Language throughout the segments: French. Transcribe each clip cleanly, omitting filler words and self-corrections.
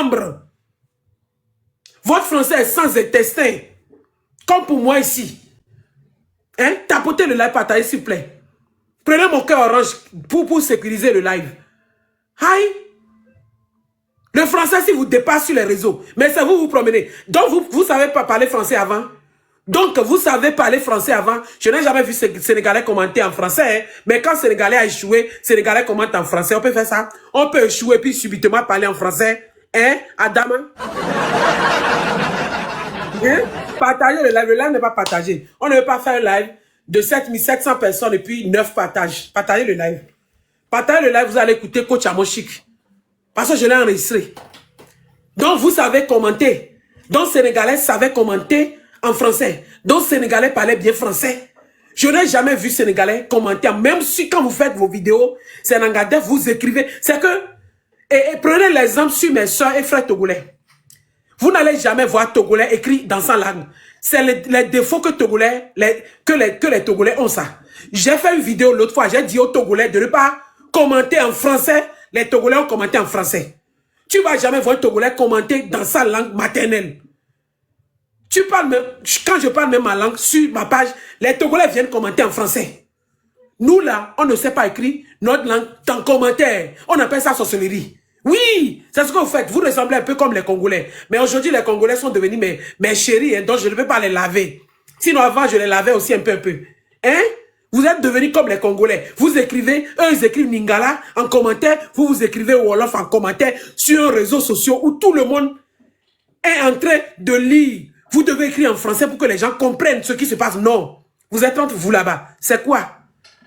membre. Votre français est sans intestin. Comme pour moi ici. Hein? Tapotez le live, partagez s'il vous plaît. Prenez mon cœur orange pour sécuriser le live. Aïe. Le français, si vous dépasse sur les réseaux, mais c'est vous vous promenez. Donc, vous savez pas parler français avant. Donc, vous savez parler français avant. Je n'ai jamais vu Sénégalais commenter en français. Hein. Mais quand Sénégalais a échoué, Sénégalais commente en français. On peut faire ça. On peut échouer puis subitement parler en français. Hein, Adama? Hein? Partagez le live. Le live n'est pas partagé. On ne veut pas faire un live de 7700 personnes et puis 9 partages. Partagez le live. Partagez le live, vous allez écouter Coach Amoshik. Parce que je l'ai enregistré. Donc, vous savez commenter. Donc, Sénégalais savait commenter en français. Donc, Sénégalais parlait bien français. Je n'ai jamais vu Sénégalais commenter. Même si, quand vous faites vos vidéos, c'est en anglais, vous écrivez. C'est que, et prenez l'exemple sur mes soeurs et frères togolais. Vous n'allez jamais voir Togolais écrit dans sa langue. C'est les défauts que les Togolais ont ça. J'ai fait une vidéo l'autre fois, j'ai dit aux Togolais de ne pas commenter en français. Les Togolais ont commenté en français. Tu ne vas jamais voir un Togolais commenter dans sa langue maternelle. Tu parles même, quand je parle même ma langue sur ma page, les Togolais viennent commenter en français. Nous là, on ne sait pas écrire notre langue en commentaire. On appelle ça sorcellerie. Oui, c'est ce que vous faites. Vous ressemblez un peu comme les Congolais. Mais aujourd'hui, les Congolais sont devenus mes chéris, hein, donc je ne peux pas les laver. Sinon, avant, je les lavais aussi un peu. Hein? Vous êtes devenus comme les Congolais. Vous écrivez, eux, ils écrivent Lingala en commentaire. Vous écrivez Wolof en commentaire sur un réseau social où tout le monde est en train de lire. Vous devez écrire en français pour que les gens comprennent ce qui se passe. Non. Vous êtes entre vous là-bas. C'est quoi?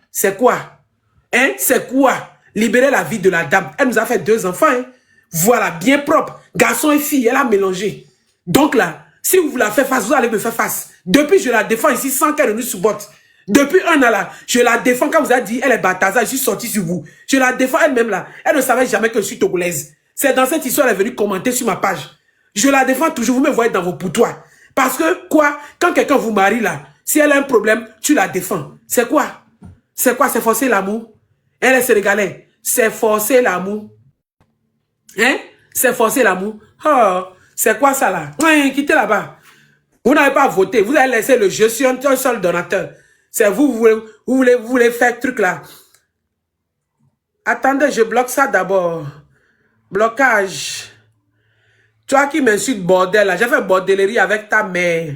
C'est quoi? Hein? C'est quoi? Libérer la vie de la dame. Elle nous a fait 2 enfants. Hein? Voilà, bien propre. Garçon et fille, elle a mélangé. Donc là, si vous la faites face, vous allez me faire face. Depuis, je la défends ici sans qu'elle ne nous supporte. Depuis 1 an là, je la défends. Quand vous avez dit, elle est bataza, je suis sorti sur vous. Je la défends elle-même là. Elle ne savait jamais que je suis togolaise. C'est dans cette histoire, elle est venue commenter sur ma page. Je la défends toujours. Vous me voyez dans vos poutoirs. Parce que, quoi, quand quelqu'un vous marie là, si elle a un problème, tu la défends. C'est quoi? C'est quoi? C'est forcer l'amour? Elle est sénégalaise. C'est forcer l'amour. Hein? C'est forcer l'amour. Oh, c'est quoi ça là? Ouais, quittez là-bas. Vous n'avez pas voté. Vous avez laissé le jeu sur un seul donateur. C'est vous voulez faire truc là. Attendez, je bloque ça d'abord. Blocage. Toi qui m'insultes bordel là. J'ai fait bordellerie avec ta mère.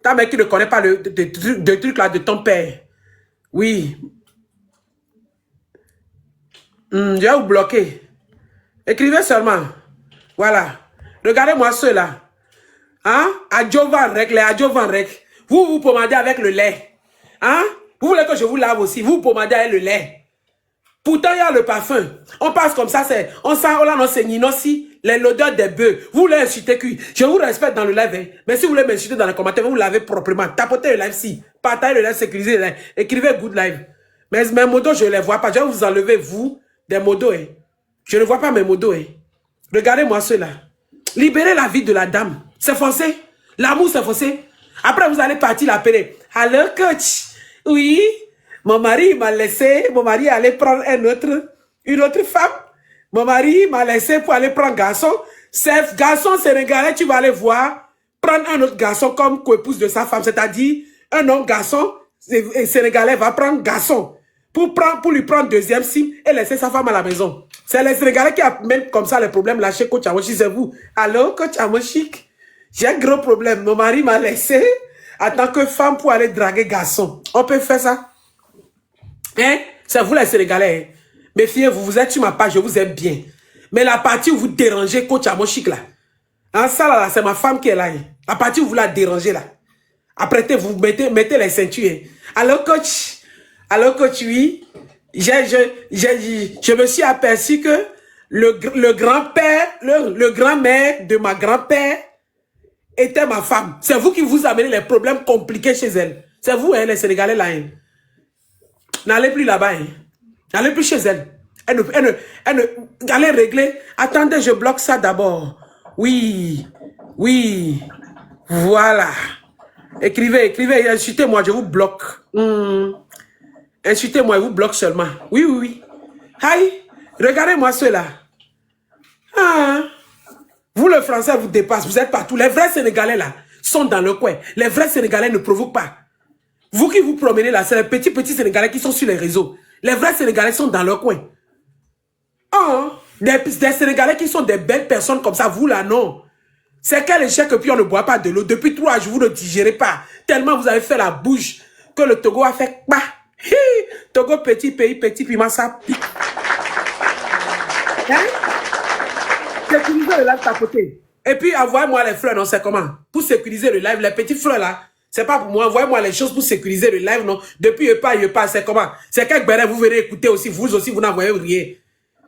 Ta mère qui ne connaît pas de truc là de ton père. Oui. Je vais vous bloquer. Écrivez seulement. Voilà. Regardez-moi ceux-là. Hein? Adjovan rec, les adjovan rec. Vous pommandez avec le lait. Hein? Vous voulez que je vous lave aussi? Vous pommandez avec le lait. Pourtant, il y a le parfum. On passe comme ça, c'est. On sent, on l'a enseigné aussi. L'odeur des bœufs. Vous voulez insulter qui? Je vous respecte dans le live. Hein? Mais si vous voulez m'insulter dans les commentaires, vous lavez proprement. Tapotez le live si. Partagez le live, sécurisez le live. Écrivez good live. Mais mes modos, je ne les vois pas. Je vais vous enlever, vous, des modos. Hein? Je ne vois pas mes modos. Hein? Regardez-moi ceux-là. Libérez la vie de la dame. C'est forcé. L'amour, c'est forcé. Après, vous allez partir l'appeler. Allô, coach? Oui. Mon mari m'a laissé. Mon mari allait prendre une autre femme. Mon mari m'a laissé pour aller prendre garçon. C'est garçon sénégalais, tu vas aller voir. Prendre un autre garçon comme co-épouse de sa femme. C'est-à-dire, un homme garçon sénégalais va prendre garçon. Pour lui prendre deuxième sim et laisser sa femme à la maison. C'est les Sénégalais qui amènent comme ça les problèmes là chez Coach Amoshik, c'est vous. Allô, Coach Amoshik? J'ai un gros problème. Mon mari m'a laissé en tant que femme pour aller draguer garçon. On peut faire ça? Hein? C'est vous les Sénégalais. Hein? Méfiez-vous, vous êtes sur ma page, je vous aime bien. Mais la partie où vous dérangez Coach Amoshik là, hein, ça là, c'est ma femme qui est là. Hein? La partie où vous la dérangez là. Apprêtez, vous mettez les ceintures. Hein? Allô, Coach? Alors que tu y, je me suis aperçu que le grand-père, le grand-mère de ma grand-père était ma femme. C'est vous qui vous amenez les problèmes compliqués chez elle. C'est vous, hein, les Sénégalais là. Hein. N'allez plus là-bas. Hein. N'allez plus chez elle. Allez régler. Attendez, je bloque ça d'abord. Oui. Oui. Voilà. Écrivez, insultez-moi, je vous bloque. Insultez-moi, je vous bloque seulement. Oui. Aïe, regardez-moi ceux-là. Ah, le français vous dépasse, vous êtes partout. Les vrais Sénégalais là sont dans le coin. Les vrais Sénégalais ne provoquent pas. Vous qui vous promenez là, c'est les petits Sénégalais qui sont sur les réseaux. Les vrais Sénégalais sont dans leur coin. Oh, des Sénégalais qui sont des belles personnes comme ça, vous là, non. C'est quel échec que puis on ne boit pas de l'eau. Depuis 3 jours, vous ne digérez pas. Tellement vous avez fait la bouche que le Togo a fait bah. Togo, petit pays, petit piment, ça pique. Hein? Sécuriser le live tapoter. Et puis, envoyez-moi les fleurs, non, c'est comment? Pour sécuriser le live, les petits fleurs là, c'est pas pour moi. Envoyez-moi les choses pour sécuriser le live, non. Depuis, je pas, c'est comment? C'est quand vous venez écouter aussi, vous n'envoyez rien.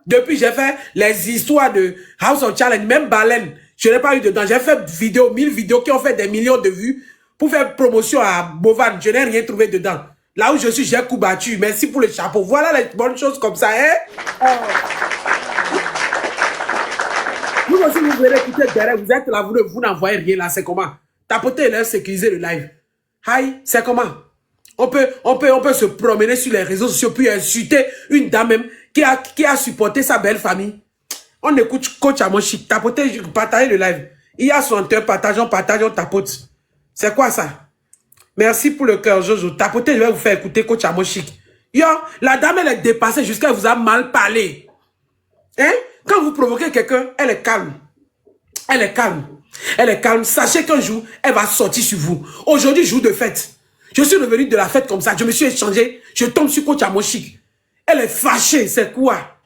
Depuis, j'ai fait les histoires de House of Challenge, même Baleine, je n'ai pas eu dedans. J'ai fait 1000 vidéos qui ont fait des millions de vues pour faire promotion à Bovan. Je n'ai rien trouvé dedans. Là où je suis, j'ai coup battu. Merci pour le chapeau. Voilà les bonnes choses comme ça, hein? Oh. Vous aussi, vous venez écouter derrière, vous êtes là, vous n'envoyez rien là, c'est comment? Tapotez là, sécuriser le live. Aïe, c'est comment? On peut se promener sur les réseaux sociaux puis insulter une dame même qui a supporté sa belle famille. On écoute coach à mon chic, tapotez, partagez le live. Il y a 61, partageons, tapote. C'est quoi ça? Merci pour le cœur, Jojo. Tapotez, je vais vous faire écouter coach à mon chic. Yo, la dame, elle est dépassée jusqu'à vous a mal parlé. Hein? Quand vous provoquez quelqu'un, elle est calme. Elle est calme. Elle est calme. Sachez qu'un jour, elle va sortir sur vous. Aujourd'hui, jour de fête. Je suis revenu de la fête comme ça. Je me suis échangé. Je tombe sur coach à mon chic. Elle est fâchée. C'est quoi?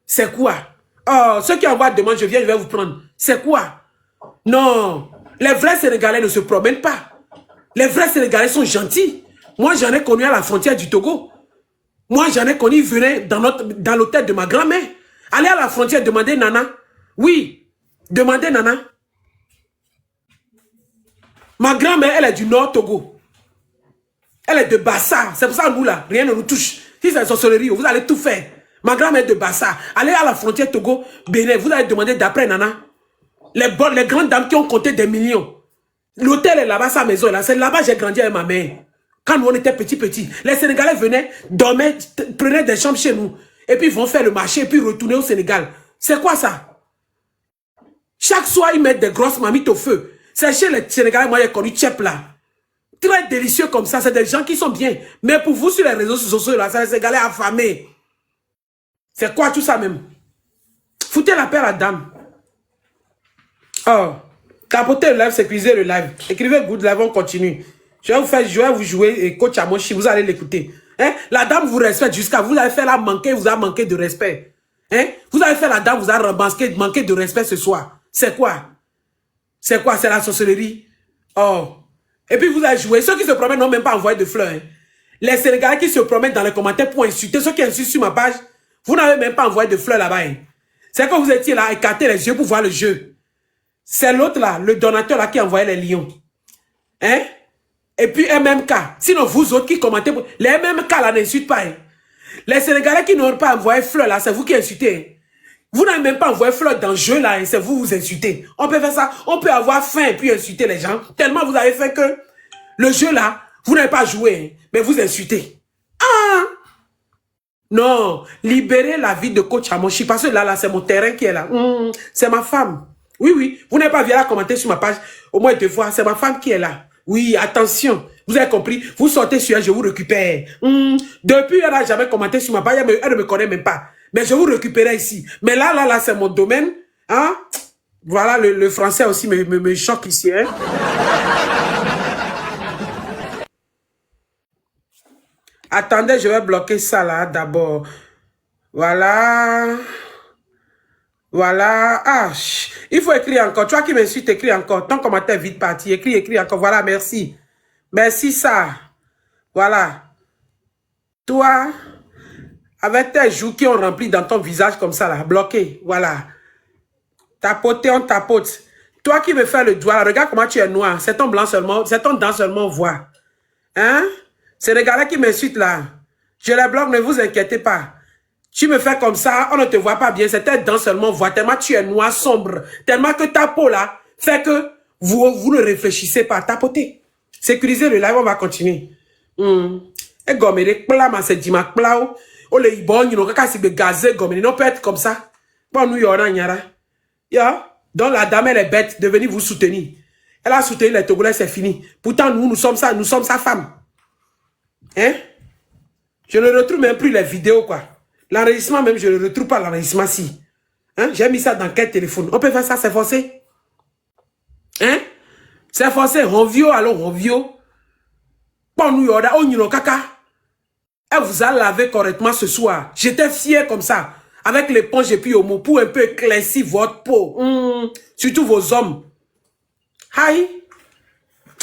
C'est quoi? Oh, ceux qui envoient demande, je vais vous prendre. C'est quoi? Non. Les vrais Sénégalais ne se promènent pas. Les vrais Sénégalais sont gentils. Moi, j'en ai connu à la frontière du Togo. Moi, j'en ai connu, ils venaient dans l'hôtel de ma grand-mère. Allez à la frontière, demandez Nana. Oui, demandez Nana. Ma grand-mère, elle est du Nord Togo. Elle est de Bassa. C'est pour ça que nous, là, rien ne nous touche. Si c'est sorcellerie, vous allez tout faire. Ma grand-mère est de Bassa. Allez à la frontière Togo, Bénin, vous allez demander d'après Nana. Les grandes dames qui ont compté des millions. L'hôtel est là-bas, sa maison est là. C'est là-bas que j'ai grandi avec ma mère. Quand nous, on était petits. Les Sénégalais venaient, dormaient, prenaient des chambres chez nous. Et puis, ils vont faire le marché et puis retourner au Sénégal. C'est quoi ça? Chaque soir, ils mettent des grosses mamites au feu. C'est chez les Sénégalais, moi, j'ai connu Tchep là. Très délicieux comme ça. C'est des gens qui sont bien. Mais pour vous, sur les réseaux sociaux, là, c'est les Sénégalais affamés. C'est quoi tout ça même? Foutez la paix à la dame. Oh. Tapotez le live, sécurisez le live. Écrivez good live, on continue. Je vais vous jouer et coach à mon chi, vous allez l'écouter. Hein? La dame vous respecte jusqu'à vous avez fait la manquer, vous avez manqué de respect. Hein? Vous avez fait la dame, vous avez manqué de respect ce soir. C'est quoi? C'est quoi? C'est la sorcellerie? Oh. Et puis vous avez joué. Ceux qui se promènent n'ont même pas envoyé de fleurs. Hein? Les Sénégalais qui se promènent dans les commentaires pour insulter, ceux qui insultent sur ma page, vous n'avez même pas envoyé de fleurs là-bas. Hein? C'est quand vous étiez là, écartez les yeux pour voir le jeu. C'est l'autre là, le donateur là qui envoyait les lions. Hein? Et puis MMK. Sinon, vous autres qui commentez, les MMK là n'insultent pas. Hein? Les Sénégalais qui n'ont pas envoyé fleurs là, c'est vous qui insultez. Hein? Vous n'avez même pas envoyé fleurs dans le jeu là, hein? C'est vous insultez. On peut faire ça. On peut avoir faim et puis insulter les gens. Tellement vous avez fait que le jeu là, vous n'avez pas joué. Hein? Mais vous insultez. Ah! Non. Libérez la vie de coach Amoshi. Parce que là, c'est mon terrain qui est là. C'est ma femme. Oui. Vous n'avez pas vu la commenter sur ma page au moins 2 fois. C'est ma femme qui est là. Oui, attention. Vous avez compris? Vous sortez sur elle, je vous récupère. Depuis, elle n'a jamais commenté sur ma page. Elle ne me connaît même pas. Mais je vous récupérais ici. Mais là, c'est mon domaine. Hein? Voilà, le français aussi me choque ici. Hein? Attendez, je vais bloquer ça là d'abord. Voilà. Voilà. Ah, il faut écrire encore. Toi qui m'insultes, écris encore. Ton commentaire est vite parti. Écris encore. Voilà, merci. Merci, ça. Voilà. Toi, avec tes joues qui ont rempli dans ton visage comme ça, là, bloqué. Voilà. Tapoter, on tapote. Toi qui me fais le doigt, regarde comment tu es noir. C'est ton blanc seulement. C'est ton dent seulement, on voit. Hein? C'est les gars qui m'insultent là. Je les bloque, ne vous inquiétez pas. Tu me fais comme ça, on ne te voit pas bien. C'est tes dents seulement, on voit. Tellement tu es noir, sombre. Tellement que ta peau là fait que vous ne réfléchissez pas. Tapotez. Sécurisez le live, on va continuer. Et gomme, c'est dima plau. Oh les bon, ils n'ont qu'à se gazer, gomme. Ils n'ont pas être comme ça. Bon, nous, y en a, ya. Donc la dame, elle est bête de venir vous soutenir. Elle a soutenu les Togolais, c'est fini. Pourtant, nous sommes sa femme. Hein? Je ne retrouve même plus les vidéos, quoi. L'enregistrement même, je ne retrouve pas l'enregistrement si. Hein? J'ai mis ça dans quel téléphone? On peut faire ça, c'est forcé? Hein? C'est forcé, Ronvio, alors Ronvio. Bon, nous, on y caca. Elle vous a lavé correctement ce soir. J'étais fier comme ça. Avec l'éponge et puis au mot pour un peu éclaircir votre peau. Surtout vos hommes. Aïe.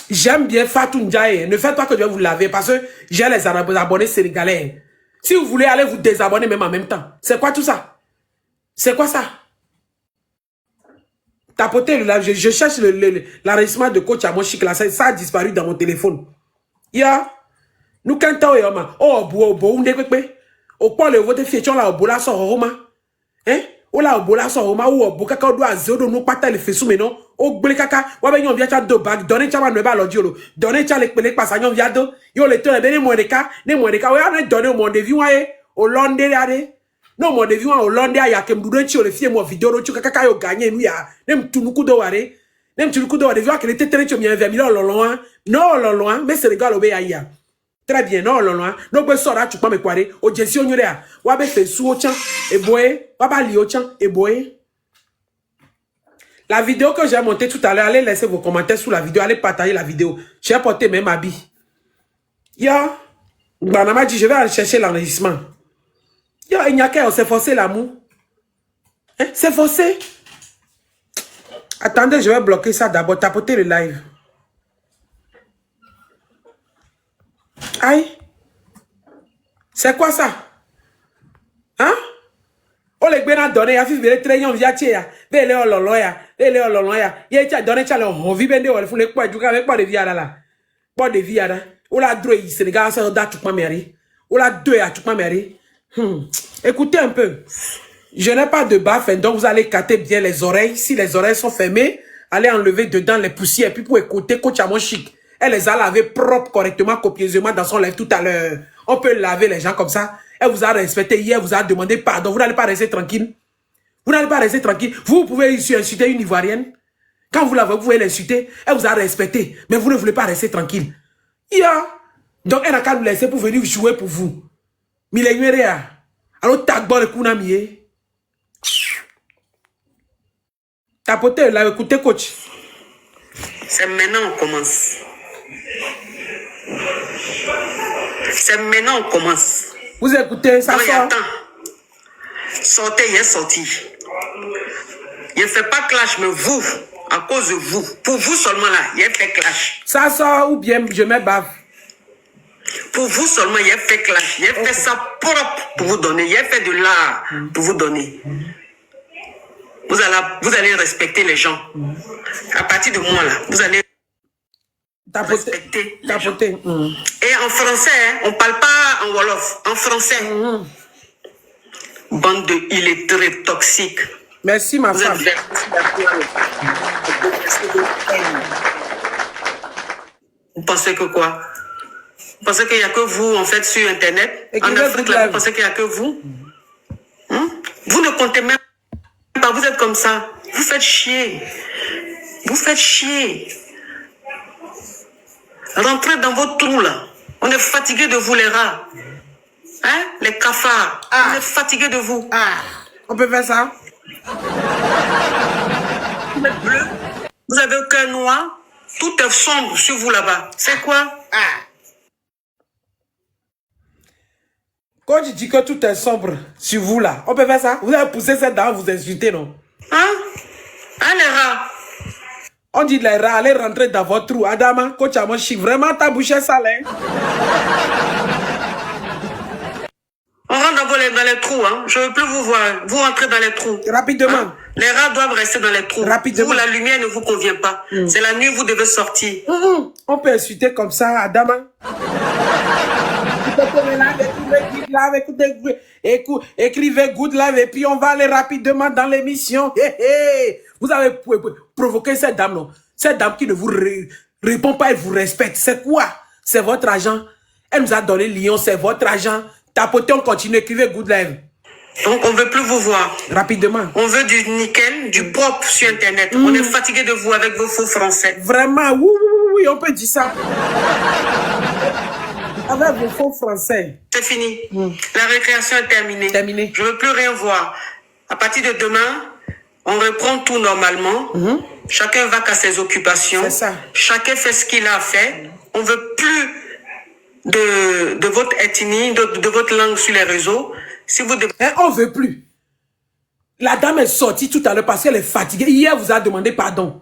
J'aime bien Fatou Ndiaye. Ne faites pas que je vais vous laver parce que j'ai les abonnés sénégalais. Si vous voulez aller vous désabonner même en même temps. C'est quoi tout ça? C'est quoi ça? Tapotez le live. Je cherche l'enregistrement de coach à mon chic là. Ça a disparu dans mon téléphone. Ya. Nous quand oh bo au point le vote fiétion là au bola so roma. Hein? O la au bola so roma ou au boka ka do azodo no pata le fesu mais non. O gbele kaka wa be yon via cha do bag donner cha no ba lo diolo. Donner cha le pele pasa yon via do. Yo le tone be ne mo de ka we a donner mon devis wa e au londe ade. Non mon devis wa au londe ya kem du chi o le fie mo video ro chu kaka yo gagner nu ya. Nem tunuku do ware. Nem tunuku do ware vi wa que le tetere chi mi 20 millions lolon. Non lolon mais Sénégal obe ya ya. Très bien, non, non, non. Donc, je sors là, tu peux me croire. Au Jessie, on y est. Ou bien, fait sous au tien, et boé. Ou bien, li au tien, et boé. La vidéo que j'ai montée tout à l'heure, allez laisser vos commentaires sous la vidéo. Allez partager la vidéo. J'ai apporté même habit. Ya. Banama dit, je vais aller chercher l'enregistrement. Ya, il n'y a qu'à s'est forcé l'amour. Hein? C'est forcé. Attendez, je vais bloquer ça d'abord. Tapoter le live. Aïe. C'est quoi ça? Hein? On les bien donné, il y a fait très bien via tia. Vele o loloya, vele o loloya. Il y a donné chale on vit bende on faut les quoi du avec pas de viada là. Pas de viada. On la droit Sénégal ça da tout ma mairie. On la deux à tout ma mairie. Écoutez un peu. Je n'ai pas de baffe donc vous allez capter bien les oreilles. Si les oreilles sont fermées, allez enlever dedans les poussières puis pour écouter coach à mon chic. Elle les a lavés propres, correctement, copieusement dans son live tout à l'heure. On peut laver les gens comme ça. Elle vous a respecté hier, vous a demandé pardon. Vous n'allez pas rester tranquille. Vous n'allez pas rester tranquille. Vous pouvez insulter une Ivoirienne. Quand vous l'avez, vous pouvez l'insulter. Elle vous a respecté. Mais vous ne voulez pas rester tranquille. Yeah. Donc, elle n'a qu'à nous laisser pour venir jouer pour vous. Millénaire. Alors, tagbo le kunami. Tapotez là, écoutez, coach. C'est maintenant qu'on commence. C'est maintenant qu'on commence. Vous écoutez, ça sort. Sortez, il est sorti. Il ne fait pas clash, mais vous, à cause de vous, pour vous seulement là, il a fait clash. Ça sort ou bien je me bave. Pour vous seulement, il a fait clash. Il a fait ça propre pour vous donner. Il a fait de l'art pour vous donner. Vous allez respecter les gens. À partir de moi là, vous allez respecter les gens. Et en français, hein, on ne parle pas en Wolof. En français. Bande de illettrés toxiques. Merci ma femme. Vous pensez que quoi? Vous pensez qu'il n'y a que vous en fait sur Internet? En Afrique là, vous pensez qu'il n'y a que vous? Vous ne comptez même pas, vous êtes comme ça. Vous faites chier. Vous faites chier. Rentrez dans votre trou là. On est fatigué de vous les rats. Hein? Les cafards. On est fatigué de vous. On peut faire ça? Vous êtes bleu. Vous avez aucun noir. Tout est sombre sur vous là-bas. C'est quoi? Quand je dis que tout est sombre sur vous là, on peut faire ça? Vous avez poussé cette dame, vous insultez, non? Hein? Les rats. On dit les rats, allez rentrer dans votre trou. Adama, coach à mon chic, vraiment ta bouche est sale, hein? On rentre dans les trous, hein? Je ne veux plus vous voir. Vous rentrez dans les trous. Rapidement. Hein? Les rats doivent rester dans les trous. Rapidement. Vous, la lumière ne vous convient pas. C'est la nuit, vous devez sortir. On peut insulter comme ça, Adama. Écrivez good live et puis on va aller rapidement dans l'émission. Vous avez provoqué cette dame, non? Cette dame qui ne vous répond pas, elle vous respecte. C'est quoi? C'est votre argent. Elle nous a donné Lyon, c'est votre argent. Tapotez, on continue, écrivez good live. Donc, on ne veut plus vous voir. Rapidement. On veut du nickel, du propre sur Internet. On est fatigué de vous avec vos faux français. Vraiment, oui, oui, oui, oui, on peut dire ça. Avec vos faux français. C'est fini. La récréation est terminée. Terminé. Je ne veux plus rien voir. À partir de demain, on reprend tout normalement. Chacun va qu'à ses occupations. C'est ça. Chacun fait ce qu'il a à faire. On ne veut plus de votre ethnie, de votre langue sur les réseaux. Si vous devez... On ne veut plus. La dame est sortie tout à l'heure parce qu'elle est fatiguée. Hier, vous a demandé pardon.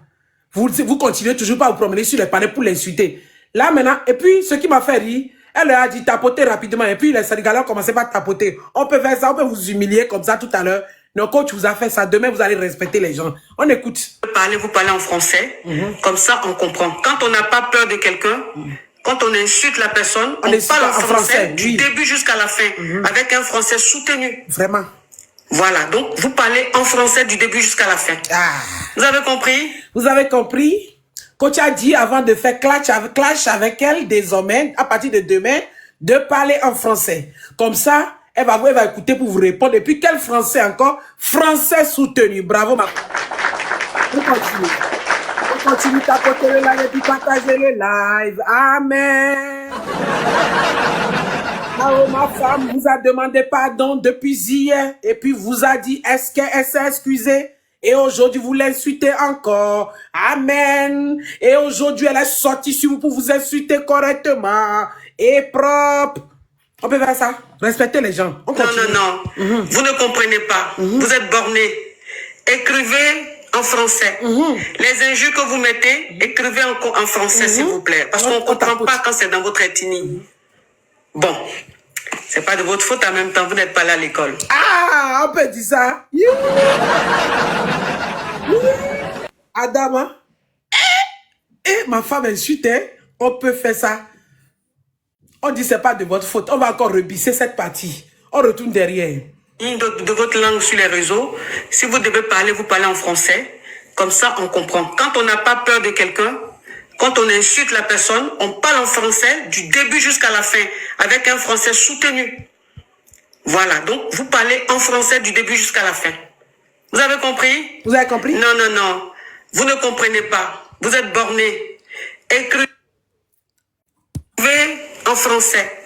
Vous continuez toujours pas à vous promener sur les panneaux pour l'insulter. Là, maintenant, et puis, ce qui m'a fait rire, elle a dit tapoter rapidement. Et puis, les Sénégalais ont commencé par tapoter. On peut faire ça, on peut vous humilier comme ça tout à l'heure. Nos coach vous a fait ça. Demain, vous allez respecter les gens. On écoute. Vous parlez en français. Comme ça, on comprend. Quand on n'a pas peur de quelqu'un, quand on insulte la personne, on parle en français du début jusqu'à la fin. Avec un français soutenu. Vraiment. Voilà. Donc, vous parlez en français du début jusqu'à la fin. Vous avez compris? Vous avez compris? Coach a dit avant de faire clash avec elle, désormais, à partir de demain, de parler en français. Comme ça, elle va écouter pour vous répondre. Et puis, quel français encore? Français soutenu. Bravo, ma... On continue. On continue de tapoter le live et puis partager le live. Amen. Oh, ma femme vous a demandé pardon depuis hier. Et puis, vous a dit, est-ce qu'elle s'est excusée? Et aujourd'hui, vous l'insultez encore. Amen. Et aujourd'hui, elle est sortie sur vous pour vous insulter correctement et propre. On peut faire ça. Respectez les gens. On continue. Non. Vous ne comprenez pas. Vous êtes bornés. Écrivez en français. Les injures que vous mettez, écrivez en français, s'il vous plaît. Parce qu'on ne comprend pas quand c'est dans votre ethnie. Bon. C'est pas de votre faute en même temps. Vous n'êtes pas là à l'école. Ah, on peut dire ça. Adama. Et ma femme insultait. On peut faire ça. On dit c'est pas de votre faute. On va encore rebisser cette partie. On retourne derrière. De votre langue sur les réseaux. Si vous devez parler, vous parlez en français. Comme ça, on comprend. Quand on n'a pas peur de quelqu'un, quand on insulte la personne, on parle en français du début jusqu'à la fin, avec un français soutenu. Voilà, donc vous parlez en français du début jusqu'à la fin. Vous avez compris? Vous avez compris? Non. Vous ne comprenez pas. Vous êtes bornés. Écrivez en français.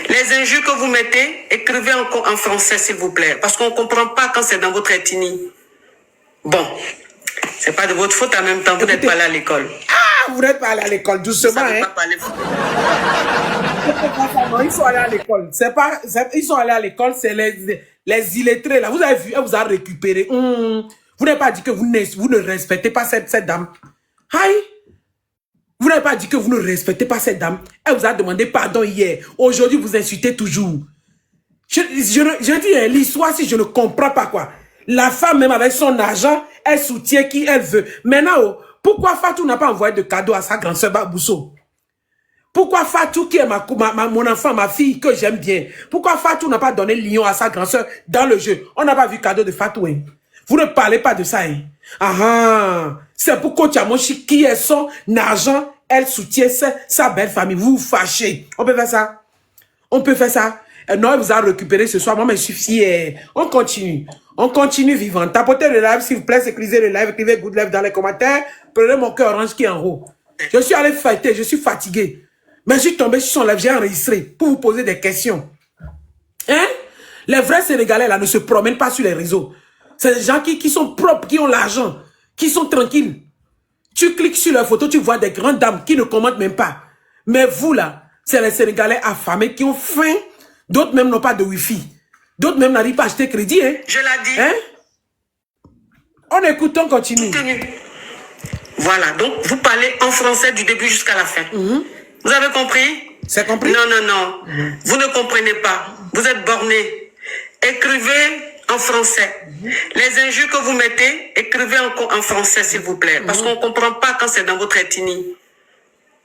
Les injures que vous mettez, écrivez en français, s'il vous plaît. Parce qu'on ne comprend pas quand c'est dans votre ethnie. Bon, c'est pas de votre faute en même temps. Vous n'êtes pas là à l'école. Ah, vous n'êtes pas allé à l'école, doucement. Vous savez hein? pas parler. Non, ils sont allés à l'école. Ils sont allés à l'école, c'est les illettrés là. Vous avez vu, elle vous a récupéré. Vous n'avez pas dit que vous ne respectez pas cette dame. Aïe. Vous n'avez pas dit que vous ne respectez pas cette dame. Elle vous a demandé pardon hier. Aujourd'hui, vous insultez toujours. Je dis l'histoire si je ne comprends pas quoi. La femme, même avec son argent, elle soutient qui elle veut. Maintenant, pourquoi Fatou n'a pas envoyé de cadeau à sa grande sœur Babousso? Pourquoi Fatou, qui est mon enfant, ma fille, que j'aime bien, pourquoi Fatou n'a pas donné lion à sa grande sœur dans le jeu? On n'a pas vu cadeau de Fatou. Hein? Vous ne parlez pas de ça. Hein? C'est pour Coach Amoshi qui est son argent, elle soutient sa belle famille. Vous vous fâchez. On peut faire ça? On peut faire ça? Non, elle vous a récupéré ce soir. Moi, je suis fier. On continue. On continue vivant. Tapotez le live, s'il vous plaît. Écrivez le live. Écrivez good live dans les commentaires. Prenez mon cœur orange qui est en haut. Je suis allé fêter. Je suis fatigué. Mais je suis tombé sur son live. J'ai enregistré pour vous poser des questions. Hein? Les vrais Sénégalais, là, ne se promènent pas sur les réseaux. C'est des gens qui sont propres, qui ont l'argent, qui sont tranquilles. Tu cliques sur leurs photos, tu vois des grandes dames qui ne commentent même pas. Mais vous, là, c'est les Sénégalais affamés qui ont faim. D'autres même n'ont pas de Wi-Fi. D'autres même n'arrivent pas à acheter crédit. Hein? Je l'ai dit. Hein? On écoute, on continue. Voilà, donc vous parlez en français du début jusqu'à la fin. Vous avez compris? C'est compris? Non. Vous ne comprenez pas. Vous êtes bornés. Écrivez en français. Les injures que vous mettez, écrivez en français, s'il vous plaît. Parce qu'on ne comprend pas quand c'est dans votre ethnie.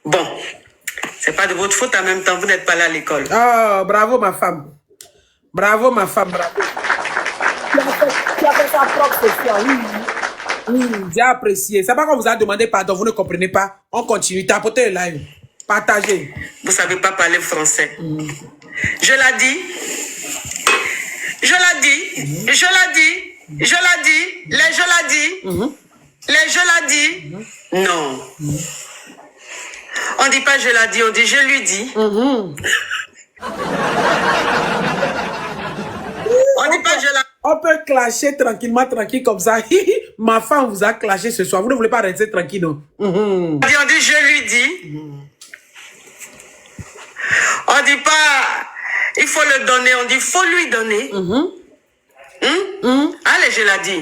Bon, c'est pas de votre faute en même temps. Vous n'êtes pas là à l'école. Oh, bravo ma femme. Bravo ma femme, bravo. Tu as fait ça propre ce soir, oui, j'ai apprécié. C'est pas qu'on vous a demandé pardon, vous ne comprenez pas. On continue, tapotez le live. Partagez. Vous ne savez pas parler français. Je l'ai dit. Je l'ai dit. Je l'ai dit. Je l'ai dit. Les je l'ai dit. Les je l'ai dit. Non. On dit pas je l'ai dit, on dit je lui dis. On dit pas je l'ai. On peut clasher tranquillement, tranquille comme ça. Ma femme vous a clashé ce soir. Vous ne voulez pas rester tranquille, non? On dit je lui dis. On dit pas il faut le donner, on dit faut lui donner. Allez, je l'ai dit.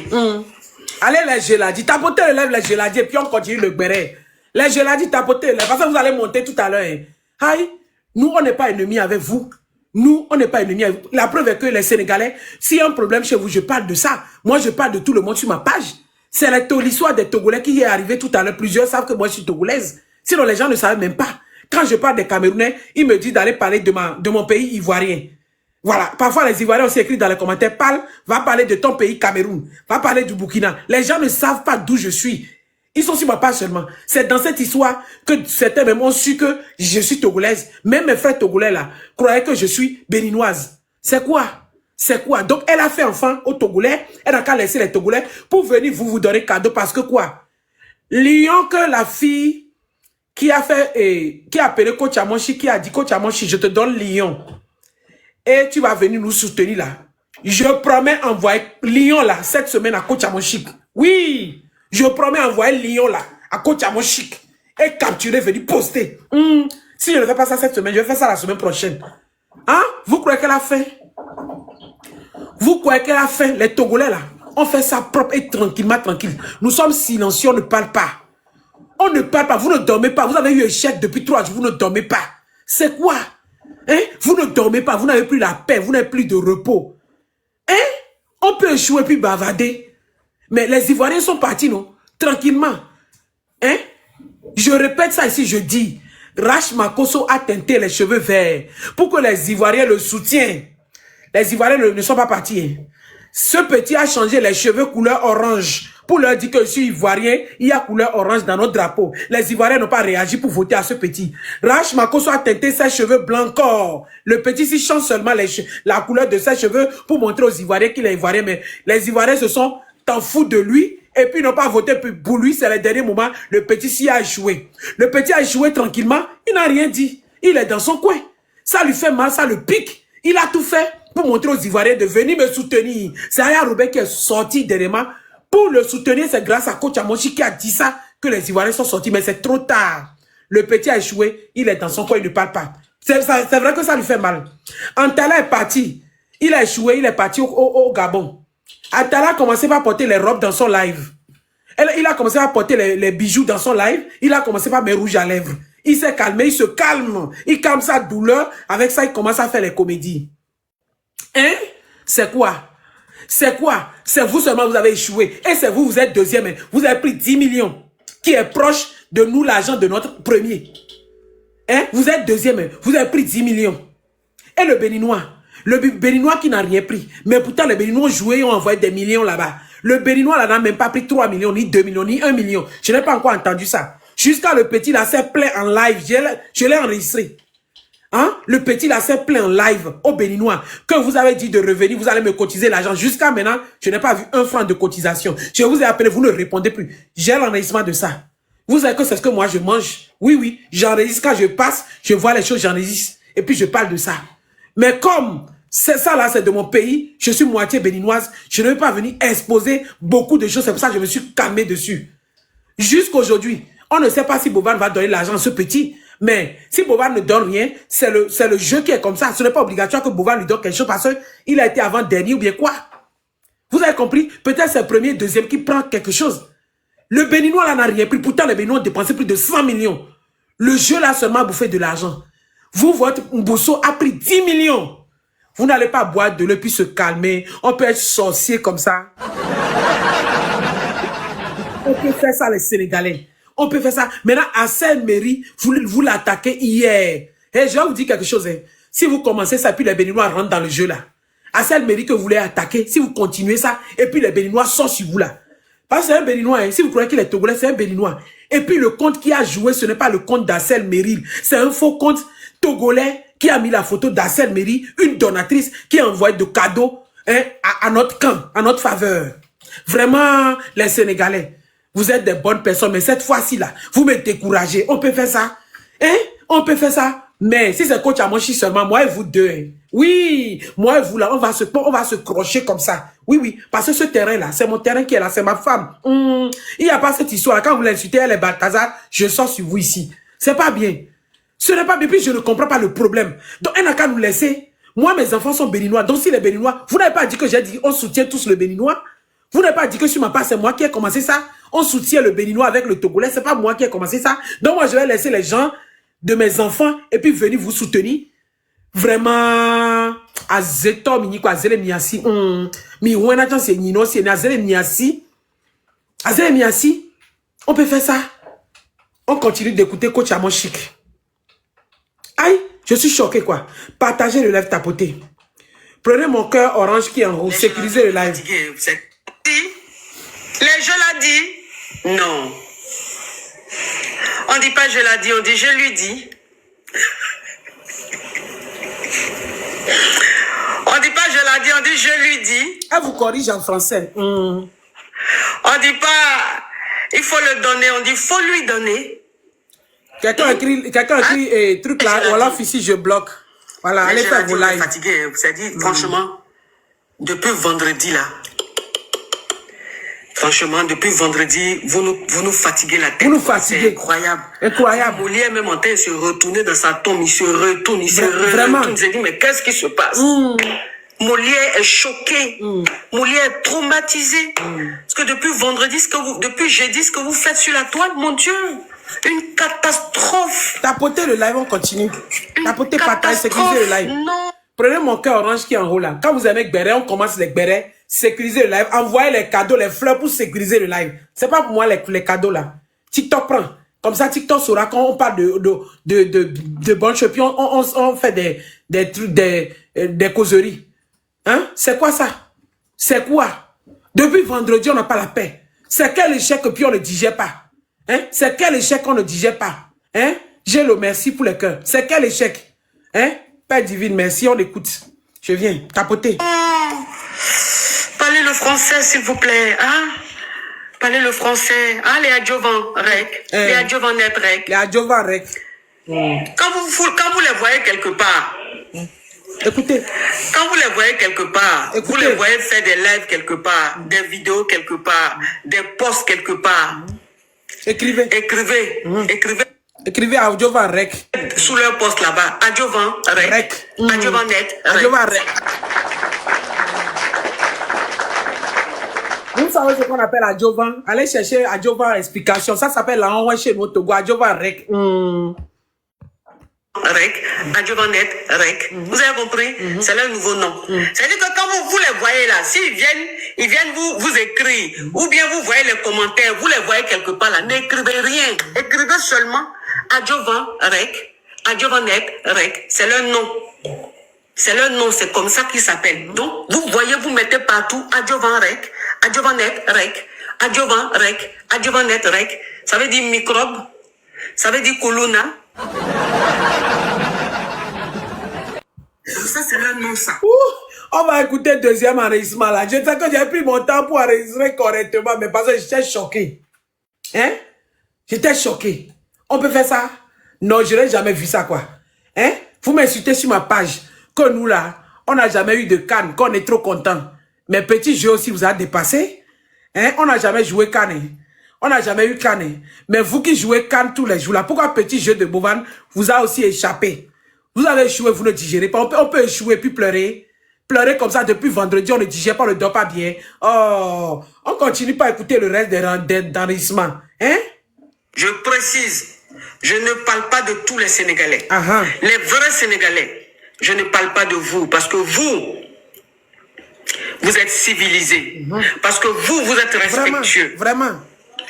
Allez, les geladi, tapotez les lèvres, les geladi, et puis on continue le béret. Les geladi, tapotez les lèvres, parce que vous allez monter tout à l'heure. Aïe, nous, on n'est pas ennemis avec vous. Nous, on n'est pas ennemis avec vous. La preuve est que les Sénégalais, s'il y a un problème chez vous, je parle de ça. Moi, je parle de tout le monde sur ma page. C'est l'histoire des Togolais qui est arrivée tout à l'heure. Plusieurs savent que moi, je suis togolaise. Sinon, les gens ne savent même pas. Quand je parle des Camerounais, ils me disent d'aller parler de mon pays ivoirien. Voilà. Parfois, les Ivoiriens aussi écrivent dans les commentaires, va parler de ton pays Cameroun. Va parler du Burkina. Les gens ne savent pas d'où je suis. Ils sont sur ma page seulement. C'est dans cette histoire que certains même ont su que je suis togolaise. Même mes frères togolais là croyaient que je suis béninoise. C'est quoi? C'est quoi? Donc, elle a fait enfant aux Togolais. Elle n'a qu'à laisser les Togolais pour venir vous donner cadeau. Parce que quoi? Lion que la fille qui a fait, qui a appelé Coach Amonchi, qui a dit Coach Amonchi, je te donne Lion. Et tu vas venir nous soutenir là. Je promets envoyer Lion là cette semaine à Coach Amonchi. Oui, je promets envoyer Lion là à Coach Amonchi et capturer, venir poster. Si je ne fais pas ça cette semaine, je vais faire ça la semaine prochaine. Hein? Vous croyez qu'elle a fait? Vous croyez qu'elle a fait? Les Togolais là, on fait ça propre et tranquillement, tranquille. Nous sommes silencieux, on ne parle pas. On ne parle pas, vous ne dormez pas. Vous avez eu un chèque depuis 3 jours, vous ne dormez pas. C'est quoi? Hein? Vous ne dormez pas, vous n'avez plus la paix, vous n'avez plus de repos. Hein? On peut échouer puis bavarder. Mais les Ivoiriens sont partis, non? Tranquillement. Hein? Je répète ça ici, je dis. Rach Makosso a teinté les cheveux verts pour que les Ivoiriens le soutiennent. Les Ivoiriens ne sont pas partis. Hein? Ce petit a changé les cheveux couleur orange pour leur dire que je suis Ivoirien, il y a couleur orange dans notre drapeau. Les Ivoiriens n'ont pas réagi pour voter à ce petit. Rach Makosso a teinté ses cheveux blancs encore. Le petit s'y change seulement la couleur de ses cheveux pour montrer aux Ivoiriens qu'il est Ivoirien. Mais les Ivoiriens se sont en fous de lui et puis n'ont pas voté pour lui. C'est le dernier moment. Le petit s'y a échoué. Le petit a échoué tranquillement. Il n'a rien dit. Il est dans son coin. Ça lui fait mal, ça le pique. Il a tout fait pour montrer aux Ivoiriens de venir me soutenir. C'est Aya Robert qui est sorti derrière moi. Pour le soutenir, c'est grâce à Coach Amonchi qui a dit ça que les Ivoiriens sont sortis. Mais c'est trop tard. Le petit a échoué. Il est dans son coin, il ne parle pas. C'est vrai que ça lui fait mal. Antala est parti. Il a échoué, il est parti au Gabon. Antala a commencé par porter les robes dans son live. Il a commencé à porter les bijoux dans son live. Il a commencé par mettre rouge à lèvres. Il s'est calmé, il se calme. Il calme sa douleur. Avec ça, il commence à faire les comédies. Hein? C'est quoi? C'est quoi? C'est vous seulement, vous avez échoué. Et c'est vous, vous êtes deuxième. Vous avez pris 10 millions. Qui est proche de nous, l'argent de notre premier. Hein? Vous êtes deuxième. Vous avez pris 10 millions. Et le Béninois? Le Béninois qui n'a rien pris. Mais pourtant, les Béninois ont joué et ont envoyé des millions là-bas. Le Béninois là n'a même pas pris 3 millions, ni 2 millions, ni 1 million. Je n'ai pas encore entendu ça. Jusqu'à le petit là s'est plaint en live. Je l'ai enregistré. Hein? Le petit là s'est plaint en live au Béninois que vous avez dit de revenir, vous allez me cotiser l'argent. Jusqu'à maintenant, je n'ai pas vu 1 franc de cotisation. Je vous ai appelé, vous ne répondez plus. J'ai l'enregistrement de ça. Vous savez que c'est ce que moi je mange. Oui, oui, j'enregistre quand je passe, je vois les choses, j'enregistre. Et puis je parle de ça. Mais comme c'est ça là, c'est de mon pays, je suis moitié béninoise, je ne vais pas venir exposer beaucoup de choses. C'est pour ça que je me suis calmé dessus. Jusqu'aujourd'hui, on ne sait pas si Bovan va donner l'argent à ce petit. Mais si Bovan ne donne rien, c'est le jeu qui est comme ça. Ce n'est pas obligatoire que Bovan lui donne quelque chose parce qu'il a été avant-dernier ou bien quoi. Vous avez compris? Peut-être c'est le premier, deuxième qui prend quelque chose. Le Béninois là n'a rien pris. Pourtant, les Béninois ont dépensé plus de 100 millions. Le jeu là seulement a bouffé de l'argent. Vous, votre Mbosso a pris 10 millions. Vous n'allez pas boire de l'eau puis se calmer. On peut être sorcier comme ça. On peut faire ça les Sénégalais. On peut faire ça. Maintenant, Assel Mairie, vous l'attaquez hier. Et je vais vous dire quelque chose. Hein. Si vous commencez ça, puis les Béninois rentrent dans le jeu là. Assel Mairie que vous voulez attaquer, si vous continuez ça, et puis les Béninois sont sur vous là. Parce que c'est un Béninois. Hein. Si vous croyez qu'il est Togolais, c'est un Béninois. Et puis le compte qui a joué, ce n'est pas le compte d'Assel Mairie. C'est un faux compte Togolais qui a mis la photo d'Assel Mairie, une donatrice qui a envoyé de cadeaux hein, à notre camp, à notre faveur. Vraiment, les Sénégalais, vous êtes des bonnes personnes, mais cette fois-ci, là, vous me découragez. On peut faire ça. Hein? On peut faire ça. Mais si c'est coach Amochi seulement, moi et vous deux, hein. Oui, moi et vous, là, on va se crocher comme ça. Oui, oui, parce que ce terrain-là, c'est mon terrain qui est là, c'est ma femme. Il n'y a pas cette histoire. Quand vous l'insultez, elle est Balthazar, je sors sur vous ici. C'est pas bien. Ce n'est pas bien, puis je ne comprends pas le problème. Donc, elle n'a qu'à nous laisser. Moi, mes enfants sont béninois. Donc, si les béninois, vous n'avez pas dit que j'ai dit, on soutient tous le béninois. Vous n'avez pas dit que sur ma part, c'est moi qui ai commencé ça. On soutient le béninois avec le togolais. C'est pas moi qui ai commencé ça. Donc, moi, je vais laisser les gens de mes enfants et puis venir vous soutenir. Vraiment, azeto mini quoi, azele miasi. Mi wena chan c'est nino, c'est azele miasi. Azele miasi. On peut faire ça. On continue d'écouter coach Amochic. Aïe, je suis choqué quoi. Partagez le live, tapoter. Prenez mon cœur orange qui est en rouge. Sécurisez le live. Les je l'ai dit. Non. On dit pas je l'ai dit, on dit je lui dis. On dit pas je l'ai dit, on dit je lui dis. Elle vous corrige en français. On dit pas il faut le donner, on dit faut lui donner. Quelqu'un écrit truc là, voilà, ici je bloque. Voilà, allez faire vos lives. Fatigué, vous savez, franchement, depuis vendredi là. Franchement, depuis vendredi, vous nous fatiguez la tête. Vous nous fatiguez. C'est incroyable. Incroyable. Molière même en train de se retourner dans sa tombe, il se retourne, il se retourne. Il se dit, mais qu'est-ce qui se passe? Molière est choqué. Molière est traumatisé. Parce que depuis vendredi, depuis jeudi, ce que vous faites sur la toile, mon Dieu, une catastrophe. Tapotez le live, on continue. Tapotez, partage, sécurisez le live. Non. Prenez mon cœur orange qui est en haut là. Quand vous aimez Gbéré, on commence les Gbéré. Sécurisez le live. Envoyez les cadeaux, les fleurs pour sécuriser le live. C'est pas pour moi les cadeaux là. TikTok prend. Comme ça, TikTok saura quand on parle de bonnes choses. Puis on fait des trucs, des causeries. Hein? C'est quoi ça? C'est quoi? Depuis vendredi, on n'a pas la paix. C'est quel échec que puis on ne digère pas? Hein? C'est quel échec qu'on ne digère pas? Hein? J'ai le merci pour les cœurs. C'est quel échec? Hein? Père divine, merci, on écoute. Je viens, tapoter. Parlez le français, s'il vous plaît. Hein? Parlez le français. Ah, les adjuvants, rec. Les adjuvants net, rec. Les adjuvants, rec. Quand vous les voyez quelque part, écoutez. Quand vous les voyez quelque part, écoutez. Vous les voyez faire des lives quelque part, des vidéos quelque part, des posts quelque part. Écrivez. Écrivez. Écrivez. Écrivez à Adjovan Rec. Sous leur poste là-bas. Adjovan Rec. Adjovan net. Adjovan Rec. Vous savez ce qu'on appelle Adjovan? Allez chercher Adjovan explication. Ça s'appelle la envoi chez nous Togo. Adjovan Rec. Rec, Adjovanet, Rec. Vous avez compris? C'est leur nouveau nom. C'est-à-dire que quand vous les voyez là, s'ils viennent vous écrire, ou bien vous voyez les commentaires, vous les voyez quelque part là, n'écrivez rien. Écrivez seulement Adjovan Rec, Adjovanet, Rec. C'est leur nom. C'est leur nom, c'est comme ça qu'ils s'appellent. Donc, vous voyez, vous mettez partout Adjovan Rec, Adjovanet, Rec, Adjovan Rec, Adjovanet, Rec. Ça veut dire microbe, ça veut dire colonna. Ça, c'est le nom, ça. On va écouter le deuxième enregistrement là. Je sais que j'ai pris mon temps pour enregistrer correctement, mais parce que j'étais choqué. Hein? J'étais choqué. On peut faire ça? Non, je n'ai jamais vu ça, quoi. Hein? Vous m'insultez sur ma page que nous, là, on n'a jamais eu de canne, qu'on est trop content. Mes petits jeux aussi vous a dépassé. Hein? On n'a jamais joué canne. On n'a jamais eu canne. Mais vous qui jouez canne tous les jours là, pourquoi petit jeu de Bovan vous a aussi échappé? Vous avez échoué, vous ne digérez pas. On peut échouer puis pleurer. Pleurer comme ça depuis vendredi, on ne digère pas, on ne dort pas bien. Oh, on continue pas à écouter le reste d'enregistrement. Hein? Je précise, je ne parle pas de tous les Sénégalais. Les vrais Sénégalais, je ne parle pas de vous parce que vous êtes civilisés. Parce que vous êtes respectueux. Vraiment.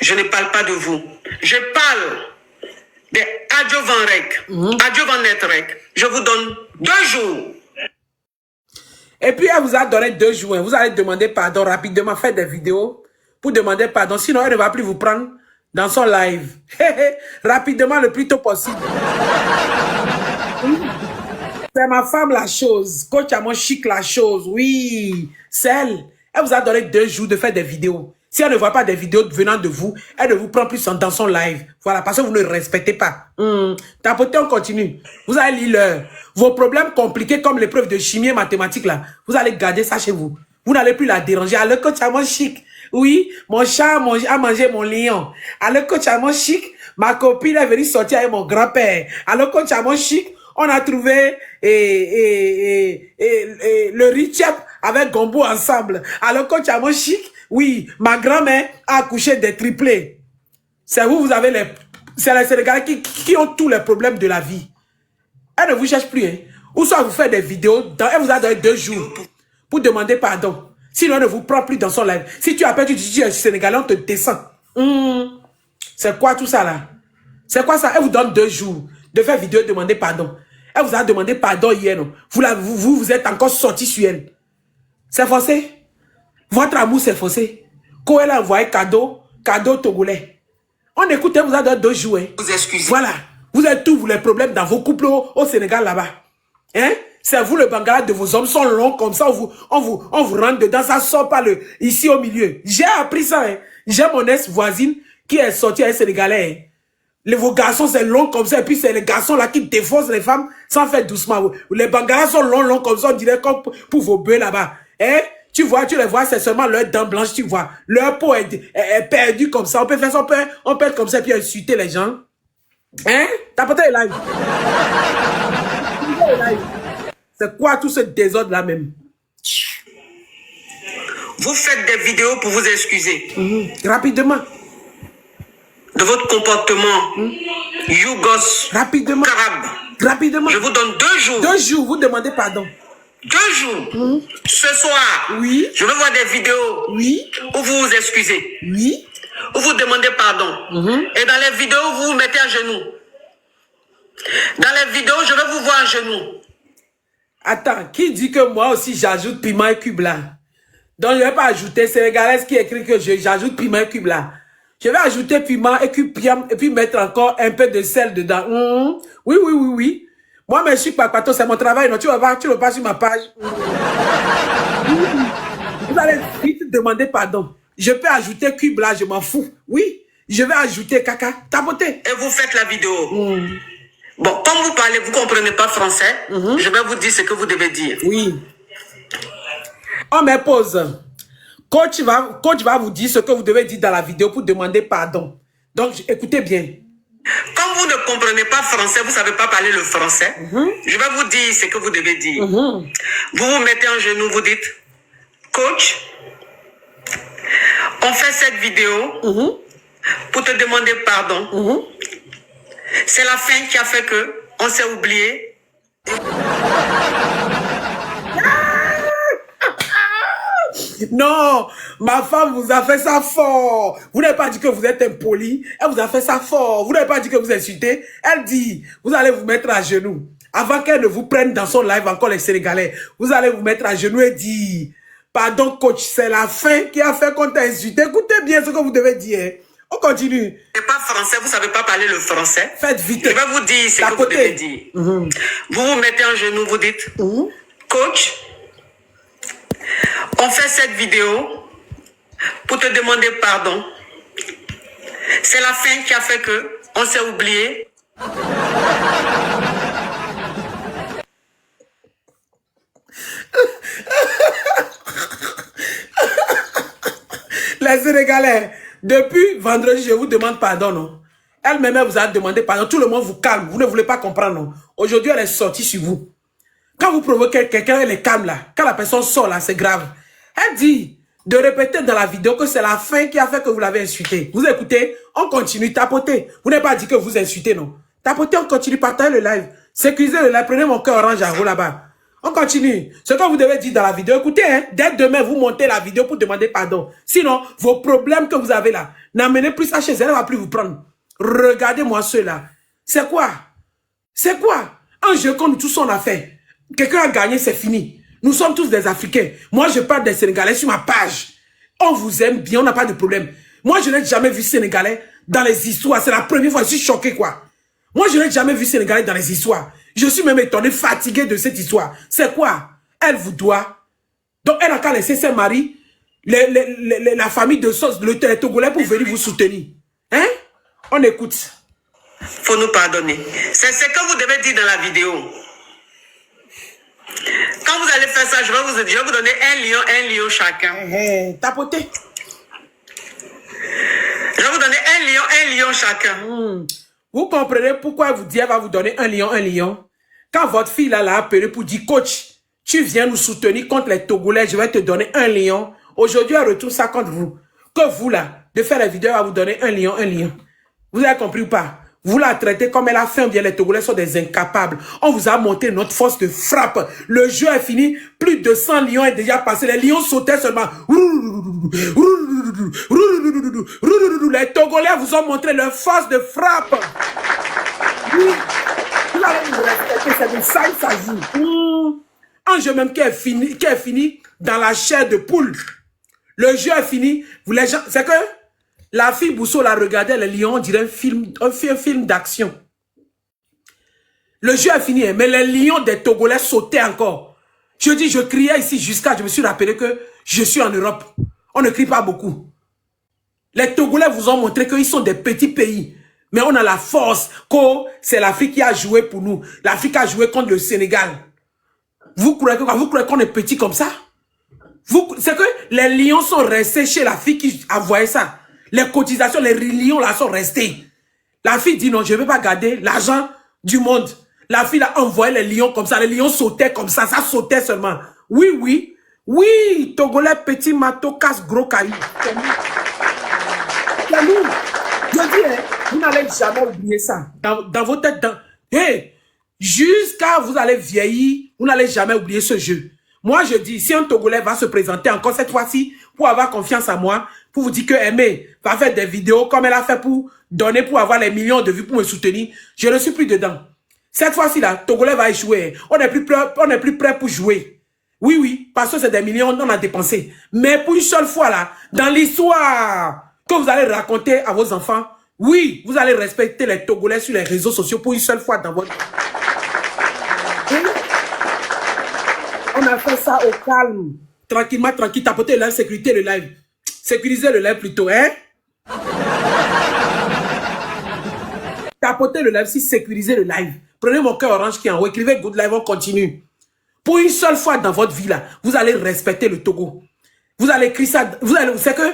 Je ne parle pas de vous. Je parle des Adjovan Rec, Adjovan Net Rec. Je vous donne 2 jours. Et puis, elle vous a donné 2 jours. Vous allez demander pardon rapidement, faire des vidéos pour demander pardon. Sinon, elle ne va plus vous prendre dans son live. Rapidement, le plus tôt possible. C'est ma femme la chose. Coach à mon chic la chose. Oui. C'est elle. Elle vous a donné 2 jours de faire des vidéos. Si elle ne voit pas des vidéos venant de vous, elle ne vous prend plus dans son live. Voilà, parce que vous ne respectez pas. Tapotez, on continue. Vous allez lire vos problèmes compliqués comme l'épreuve de chimie et mathématiques là. Vous allez garder ça chez vous. Vous n'allez plus la déranger. Alors, coach à mon chic. Oui, mon chat a mangé mon lion. Alors, coach à mon chic, ma copine est venue sortir avec mon grand-père. Alors, coach à mon chic, on a trouvé le richep avec Gombo ensemble. Alors, coach à mon chic, oui, ma grand-mère a accouché des triplés. C'est vous avez les... C'est les Sénégalais qui ont tous les problèmes de la vie. Elle ne vous cherche plus. Hein. Ou soit vous faites des vidéos, elle vous a donné 2 jours pour demander pardon. Sinon, elle ne vous prend plus dans son live. Si tu appelles, tu dis Sénégalais, on te descend. C'est quoi tout ça là? C'est quoi ça? Elle vous donne 2 jours de faire vidéo et demander pardon. Elle vous a demandé pardon hier, non? Vous êtes encore sorti sur elle. C'est forcé. Votre amour, c'est forcé. Quand elle a envoyé cadeau togolais. On écoute, elle vous a donné 2 jours. Hein. Vous excusez. Voilà. Vous avez tous les problèmes dans vos couples au Sénégal là-bas. Hein? C'est vous, le bangala de vos hommes sont longs comme ça. On vous rentre dedans. Ça sort pas ici au milieu. J'ai appris ça. Hein. J'ai mon ex-voisine qui est sortie avec Sénégalais. Hein. Vos garçons, c'est long comme ça. Et puis, c'est les garçons là qui défoncent les femmes sans faire doucement. Les bangalas sont longs comme ça. On dirait comme pour vos bœufs là-bas. Hein? Tu vois, tu les vois, c'est seulement leurs dents blanches, tu vois. Leur peau est perdue comme ça. On peut faire ça, on peut être comme ça et puis insulter les gens. Hein? Tapotez les lives. C'est quoi tout ce désordre là même? Vous faites des vidéos pour vous excuser. Rapidement. De votre comportement. Yougos. Rapidement. Carabe. Rapidement. Je vous donne 2 jours. 2 jours, vous demandez pardon. 2 jours. Ce soir. Oui. Je veux voir des vidéos. Oui. Où vous vous excusez. Oui. Où vous demandez pardon. Et dans les vidéos, vous vous mettez à genoux. Dans les vidéos, je veux vous voir à genoux. Attends, qui dit que moi aussi j'ajoute piment et cube là? Donc je ne vais pas ajouter, c'est Sénégalaise qui écrit que j'ajoute piment et cube là. Je vais ajouter piment et cube et puis mettre encore un peu de sel dedans. Oui, oui, oui, oui. Moi, mais je suis pas pato, c'est mon travail. Non, tu ne vas pas sur ma page. Vous allez vite demander pardon. Je peux ajouter cube là, je m'en fous. Oui, je vais ajouter caca, tapoter. Et vous faites la vidéo. Bon, comme vous parlez, vous ne comprenez pas français, je vais vous dire ce que vous devez dire. Oui. On me pose. Coach va vous dire ce que vous devez dire dans la vidéo pour demander pardon. Donc, écoutez bien. Comme vous ne comprenez pas français, vous ne savez pas parler le français, je vais vous dire ce que vous devez dire. Vous vous mettez en genoux, vous dites, coach, on fait cette vidéo pour te demander pardon. C'est la fin qui a fait que on s'est oublié. Non, ma femme vous a fait ça fort. Vous n'avez pas dit que vous êtes impoli. Elle vous a fait ça fort. Vous n'avez pas dit que vous insultez. Elle dit, vous allez vous mettre à genoux. Avant qu'elle ne vous prenne dans son live encore les Sénégalais, vous allez vous mettre à genoux et dire, pardon coach, c'est la fin qui a fait qu'on t'a insulté. Écoutez bien ce que vous devez dire. On continue. Vous n'êtes pas français, vous ne savez pas parler le français. Faites vite. Je vais vous dire ce que vous devez dire. Vous vous mettez en genoux, vous dites, coach, on fait cette vidéo pour te demander pardon. C'est la fin qui a fait que on s'est oublié. Les Sénégalais, depuis vendredi, je vous demande pardon, non? Elle-même vous a demandé pardon. Tout le monde vous calme. Vous ne voulez pas comprendre, non? Aujourd'hui, elle est sortie sur vous. Quand vous provoquez quelqu'un, elle est calme là. Quand la personne sort là, c'est grave. Elle dit de répéter dans la vidéo que c'est la fin qui a fait que vous l'avez insulté. Vous écoutez, on continue, tapotez. Vous n'avez pas dit que vous insultez, non? Tapotez, on continue, partagez le live. Sécurisez le live, prenez mon cœur orange à vous là-bas. On continue. Ce que vous devez dire dans la vidéo, écoutez, hein, dès demain, vous montez la vidéo pour demander pardon. Sinon, vos problèmes que vous avez là, n'amenez plus ça chez elle, elle ne va plus vous prendre. Regardez-moi ceux-là. C'est quoi? C'est quoi? Un jeu qu'on nous tous on a fait. Quelqu'un a gagné, c'est fini. Nous sommes tous des Africains. Moi, je parle des Sénégalais sur ma page. On vous aime bien, on n'a pas de problème. Moi, je n'ai jamais vu Sénégalais dans les histoires. C'est la première fois, je suis choqué, quoi. Moi, je n'ai jamais vu Sénégalais dans les histoires. Je suis même étonné, fatigué de cette histoire. C'est quoi? Elle vous doit. Donc, elle a qu'à laisser ses maris, la famille de sauce, les Togolais pour venir vous soutenir. Hein? On écoute. Faut nous pardonner. C'est ce que vous devez dire dans la vidéo. Quand vous allez faire ça, je vais vous donner un lion chacun. Tapotez. Je vais vous donner un lion chacun. Vous comprenez pourquoi elle vous dit elle va vous donner un lion. Quand votre fille là l'a appelé pour dire, coach, tu viens nous soutenir contre les Togolais, je vais te donner un lion. Aujourd'hui, elle retourne ça contre vous. Que vous là, de faire la vidéo, elle va vous donner un lion. Vous avez compris ou pas? Vous la traitez comme elle a fait, bien les Togolais sont des incapables. On vous a montré notre force de frappe. Le jeu est fini. Plus de 100 lions est déjà passé. Les lions sautaient seulement. Les Togolais vous ont montré leur force de frappe. Oui. Vous allez nous respecter. C'est de ça il s'agit. Un jeu même qui est fini dans la chair de poule. Le jeu est fini. C'est que la fille Bousso la regardait, les lions, on dirait un film d'action. Le jeu est fini, mais les lions des Togolais sautaient encore. Je dis, je criais ici jusqu'à, je me suis rappelé que je suis en Europe. On ne crie pas beaucoup. Les Togolais vous ont montré qu'ils sont des petits pays. Mais on a la force, que c'est l'Afrique qui a joué pour nous. L'Afrique a joué contre le Sénégal. Vous croyez qu'on est petit comme ça? C'est que les lions sont restés chez la fille qui a envoyé ça. Les cotisations, les lions là sont restés. La fille dit non, je ne vais pas garder l'argent du monde. La fille a envoyé les lions comme ça. Les lions sautaient comme ça sautait seulement. Oui. Oui, Togolais, petit mato, casse gros caillou. C'est nous. Je dis, vous n'allez jamais oublier ça. Dans vos têtes, jusqu'à vous allez vieillir, vous n'allez jamais oublier ce jeu. Moi, je dis, si un Togolais va se présenter encore cette fois-ci pour avoir confiance en moi, pour vous dire que Aimé va faire des vidéos comme elle a fait pour donner, pour avoir les millions de vues pour me soutenir, je ne suis plus dedans. Cette fois-ci, là, Togolais va échouer. On n'est plus prêt pour jouer. Oui, parce que c'est des millions qu'on a dépensé. Mais pour une seule fois, là, dans l'histoire que vous allez raconter à vos enfants, oui, vous allez respecter les Togolais sur les réseaux sociaux pour une seule fois dans votre... On a fait ça au calme. Tranquillement, tranquille. Tapoter le live, sécurité le live. Sécuriser le live plutôt, hein? Tapoter le live, si sécuriser le live. Prenez mon cœur orange qui est en haut. Écrivez good live, on continue. Pour une seule fois dans votre vie, là, vous allez respecter le Togo. Vous allez écrire ça. C'est que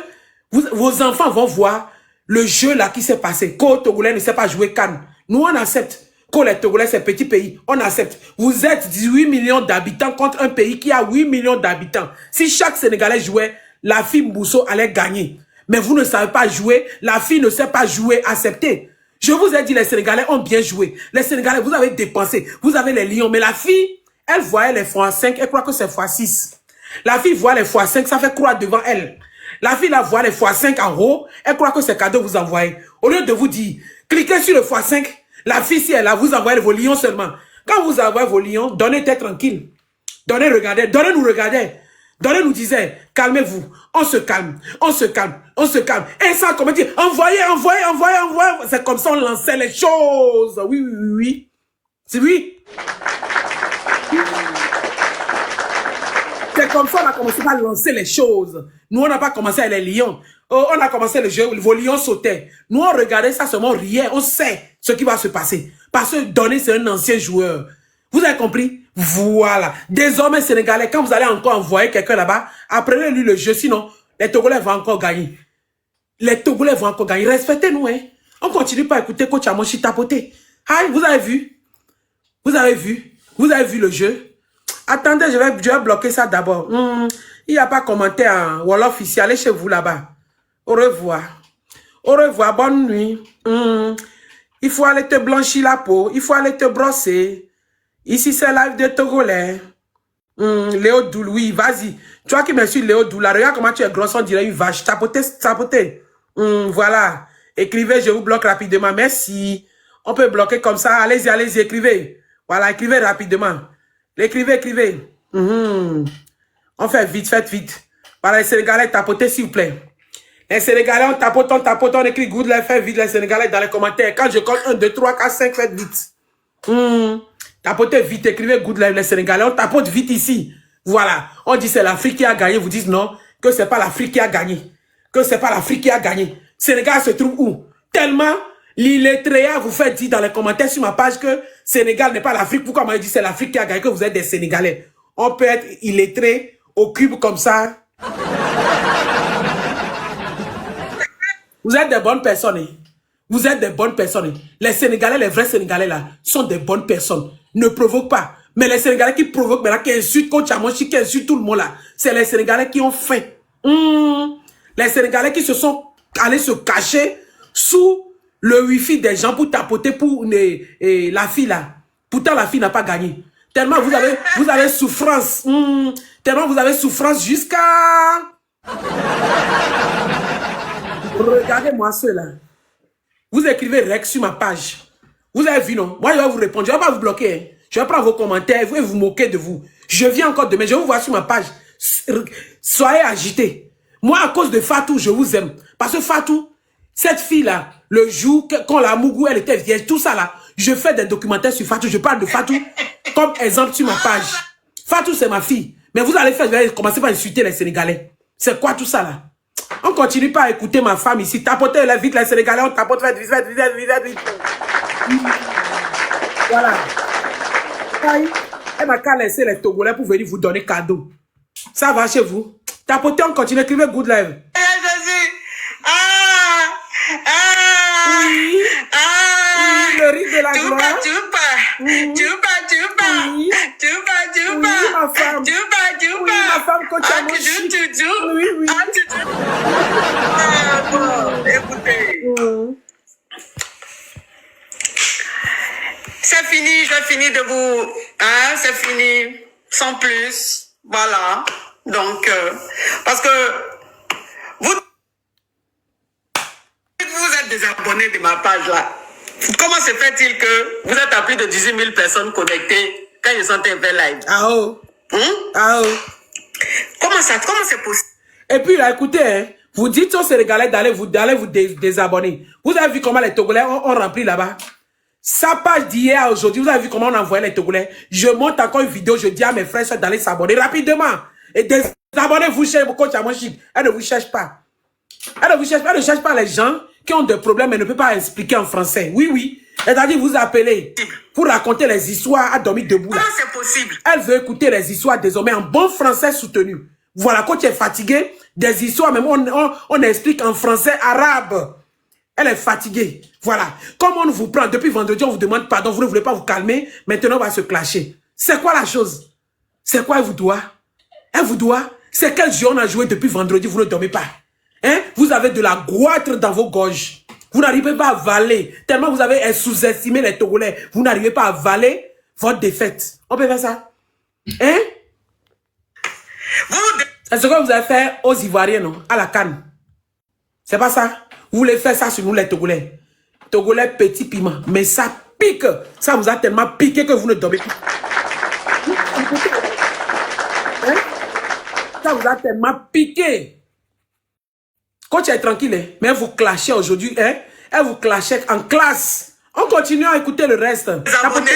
vos enfants vont voir le jeu là qui s'est passé. Quand le Togolais ne sait pas jouer Cannes. Nous, on accepte. Quand les Togolais, c'est petit pays, on accepte. Vous êtes 18 millions d'habitants contre un pays qui a 8 millions d'habitants. Si chaque Sénégalais jouait, la fille Mbousso allait gagner. Mais vous ne savez pas jouer, la fille ne sait pas jouer, acceptez. Je vous ai dit, les Sénégalais ont bien joué. Les Sénégalais, vous avez dépensé, vous avez les lions. Mais la fille, elle voyait les fois 5, elle croit que c'est fois 6. La fille voit les fois 5, ça fait croire devant elle. La fille la voit les fois 5 en haut, elle croit que c'est cadeau vous envoyez. Au lieu de vous dire, cliquez sur le fois 5, la fille, si elle a, vous envoyez vos lions seulement. Quand vous envoyez vos lions, donnez-les tranquille. Donnez-nous regarder. Donnez-nous disait, calmez-vous. On se calme. Et ça, comment dire, envoyez. C'est comme ça on lançait les choses. Oui. C'est oui. C'est comme ça on a commencé à lancer les choses. Nous, on n'a pas commencé avec les lions. On a commencé le jeu, vos lions sautaient. Nous, on regardait ça seulement, on riait. On sait ce qui va se passer. Parce que Donné, c'est un ancien joueur. Vous avez compris? Voilà. Désormais, Sénégalais, quand vous allez encore envoyer quelqu'un là-bas, apprenez-lui le jeu. Sinon, les Togolais vont encore gagner. Respectez-nous, hein. On continue pas à écouter Coach Amoshi tapoter. Aïe, vous avez vu le jeu? Attendez, je vais bloquer ça d'abord. Il n'y a pas commentaire en Wolof ici. Allez chez vous là-bas. Au revoir. Bonne nuit. Il faut aller te blanchir la peau. Il faut aller te brosser. Ici, c'est live de Togolais. Léo Doul, oui, vas-y. Tu vois qui me suit, Léo Doul. Regarde comment tu es grosse, on dirait une vache. Tapoter. Voilà. Écrivez, je vous bloque rapidement. Merci. On peut bloquer comme ça. Allez-y, écrivez. Voilà, écrivez rapidement. Écrivez. On fait vite. Voilà, les Sénégalais, tapotez, s'il vous plaît. Les Sénégalais, on tapote, on écrit good life, fait vite les Sénégalais dans les commentaires. Quand je compte 1, 2, 3, 4, 5, faites vite. Tapotez vite, écrivez good life les Sénégalais. On tapote vite ici. Voilà. On dit c'est l'Afrique qui a gagné. Vous dites non, que c'est pas l'Afrique qui a gagné. Que c'est pas l'Afrique qui a gagné. Sénégal se trouve où? Tellement l'illetréa vous fait dire dans les commentaires sur ma page que Sénégal n'est pas l'Afrique. Pourquoi moi je dis c'est l'Afrique qui a gagné, que vous êtes des Sénégalais? On peut être illettré au cube comme ça. Vous êtes des bonnes personnes. Hein? Vous êtes des bonnes personnes. Hein? Les Sénégalais, les vrais Sénégalais là, sont des bonnes personnes. Ne provoquent pas. Mais les Sénégalais qui provoquent, maintenant, qui insultent Coach Amochi, qui insultent tout le monde là, c'est les Sénégalais qui ont faim. Les Sénégalais qui se sont allés se cacher sous le wifi des gens pour tapoter pour la fille là. Pourtant, la fille n'a pas gagné. Tellement vous avez souffrance. Tellement vous avez souffrance jusqu'à... Regardez-moi cela. Vous écrivez REC sur ma page. Vous avez vu, non? Moi, je vais vous répondre. Je ne vais pas vous bloquer. Hein. Je vais prendre vos commentaires. Vous vous moquer de vous. Je viens encore demain. Je vais vous voir sur ma page. Soyez agités. Moi, à cause de Fatou, je vous aime. Parce que Fatou, cette fille-là, le jour quand la Mougou, elle était vieille, tout ça là, je fais des documentaires sur Fatou. Je parle de Fatou comme exemple sur ma page. Fatou, c'est ma fille. Mais vous allez faire, vous allez commencer par insulter les Sénégalais. C'est quoi tout ça là? On continue pas à écouter ma femme ici. Tapotez la vite les Sénégalais, on tapote vite. Voilà. Elle m'a qu'à laisser les Togolais pour venir vous donner cadeau. Ça va chez vous? Tapotez, on continue, écrivez good live. Oui, le riz de la gloire. Oui, ma femme. Oui, ma femme, Coach Amochi. Oui. Bon, écoutez. C'est fini, je finis de vous... Hein, c'est fini, sans plus. Voilà. Donc, parce que vous êtes des abonnés de ma page là. Comment se fait-il que vous êtes à plus de 18 000 personnes connectées quand ils sont en live? Ah oh. Comment c'est possible? Et puis là, écoutez, hein, vous dites aux Sénégalais d'aller vous désabonner. Vous avez vu comment les Togolais ont rempli là-bas? Sa page d'hier à aujourd'hui, vous avez vu comment on envoyait les Togolais? Je monte encore une vidéo, je dis à mes frères d'aller s'abonner rapidement. Et désabonnez-vous chez Coach Amochi. Elle ne vous cherche pas. Elle ne cherche pas les gens qui ont des problèmes et ne peut pas expliquer en français. Oui. C'est-à-dire vous appelez pour raconter les histoires à dormir debout. Comment c'est possible? Elle veut écouter les histoires désormais en bon français soutenu. Voilà, quand tu es fatigué, des histoires, même on explique en français arabe. Elle est fatiguée. Voilà. Comme on vous prend depuis vendredi, on vous demande pardon, vous ne voulez pas vous calmer. Maintenant, on va se clasher. C'est quoi la chose? C'est quoi elle vous doit? Elle vous doit? C'est quel jeu on a joué depuis vendredi, vous ne dormez pas? Hein? Vous avez de la goitre dans vos gorges. Vous n'arrivez pas à avaler. Tellement vous avez sous-estimé les Togolais. Vous n'arrivez pas à avaler votre défaite. On peut faire ça? Hein? C'est ce que vous avez fait aux Ivoiriens, non? À la canne. C'est pas ça? Vous voulez faire ça sur nous, les Togolais. Togolais petit piment. Mais ça pique. Ça vous a tellement piqué que vous ne dormez plus. Hein? Ça vous a tellement piqué. Quand tu es tranquille, hein? Mais vous clashez aujourd'hui. Hein? Elle vous clashait en classe. On continue à écouter le reste. Désabonnés?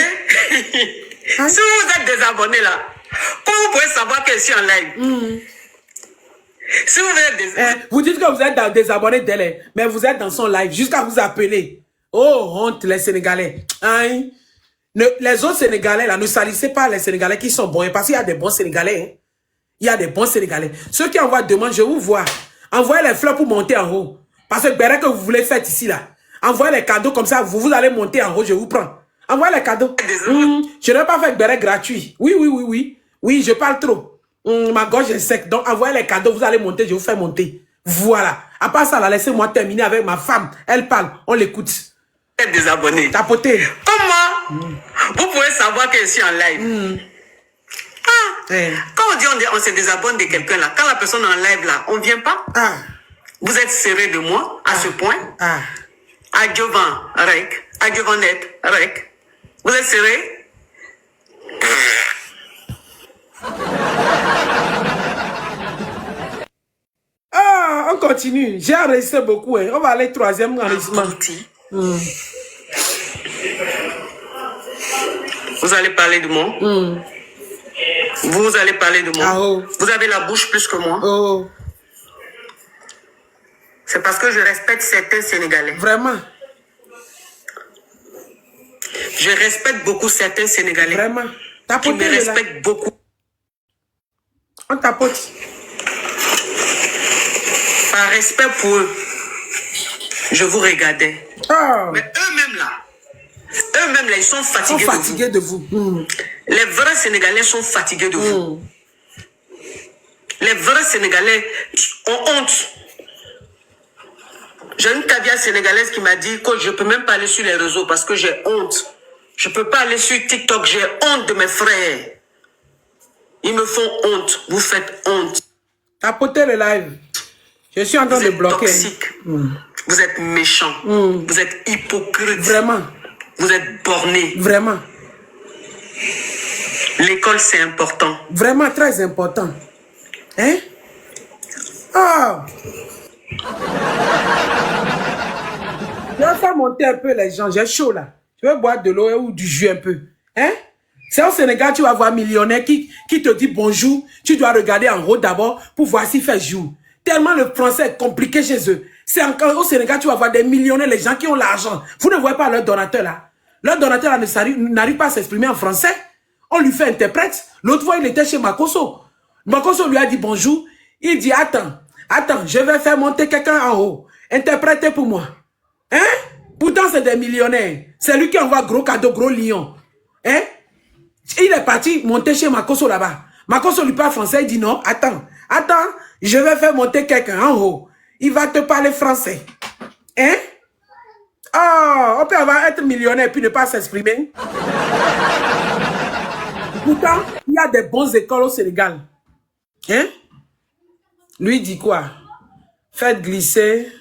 Hein? Si vous êtes désabonnés là, comment vous pouvez savoir que je suis en live? Si vous êtes vous dites que vous êtes désabonné d'elle, mais vous êtes dans son live jusqu'à vous appeler. Oh, honte, les Sénégalais. Hein? Les autres Sénégalais, là, ne salissez pas les Sénégalais qui sont bons. Parce qu'il y a des bons Sénégalais. Hein? Il y a des bons Sénégalais. Ceux qui envoient demande, je vous vois. Envoyez les fleurs pour monter en haut. Parce que le que vous voulez faire ici, là. Envoyez les cadeaux comme ça, vous allez monter en haut, je vous prends. Envoyez les cadeaux. Je ne vais pas faire béret gratuit. Oui. Oui, je parle trop. Ma gorge est sec. Donc, envoyez les cadeaux, vous allez monter, je vous fais monter. Voilà. À part ça, laissez-moi terminer avec ma femme. Elle parle, on l'écoute. Désabonné. Tapoter. Comment vous pouvez savoir que je suis en live? Quand on se désabonne de quelqu'un là, quand la personne est en live là, on ne vient pas? Vous êtes serré de moi à ce point? Adjovan, rec. Adjovanette, rec. Vous êtes serré? On continue. J'ai enregistré beaucoup. Hein. On va aller troisième enregistrement. Vous allez parler de moi. Vous allez parler de moi. Ah, oh. Vous avez la bouche plus que moi. Oh. C'est parce que je respecte certains Sénégalais. Vraiment. Je respecte beaucoup certains Sénégalais. Vraiment. Qui me respectent beaucoup. On tapote. Par respect pour eux, je vous regardais. Oh. Mais eux-mêmes là, ils sont fatigués, de vous. Les vrais Sénégalais sont fatigués de vous. Les vrais Sénégalais ont honte. J'ai une caviar sénégalaise qui m'a dit que je ne peux même pas aller sur les réseaux parce que j'ai honte. Je ne peux pas aller sur TikTok, j'ai honte de mes frères. Ils me font honte. Vous faites honte. Tapotez le live. Je suis en train de bloquer. Vous êtes toxique. Vous êtes méchant. Vous êtes hypocrite. Vraiment. Vous êtes borné. Vraiment. L'école, c'est important. Vraiment très important. Hein? Oh! Je vais faire monter un peu les gens. J'ai chaud là. Je vais boire de l'eau ou du jus un peu. Hein? C'est au Sénégal, tu vas voir un millionnaire qui te dit bonjour. Tu dois regarder en haut d'abord pour voir s'il fait jour. Tellement le français est compliqué chez eux. C'est encore au Sénégal, tu vas voir des millionnaires, les gens qui ont l'argent. Vous ne voyez pas leur donateur là. Leur donateur là n'arrive pas à s'exprimer en français. On lui fait interprète. L'autre fois, il était chez Makosso. Makosso lui a dit bonjour. Il dit, attends, je vais faire monter quelqu'un en haut. Interprétez pour moi. Hein? Pourtant, c'est des millionnaires. C'est lui qui envoie gros cadeaux, gros lions. Hein? Il est parti monter chez Makosso là-bas. Makosso lui parle français. Il dit non, attends, je vais faire monter quelqu'un en haut. Il va te parler français. Hein? Oh, on peut être millionnaire et puis ne pas s'exprimer. Pourtant, il y a des bonnes écoles au Sénégal. Hein? Lui dit quoi? Faites glisser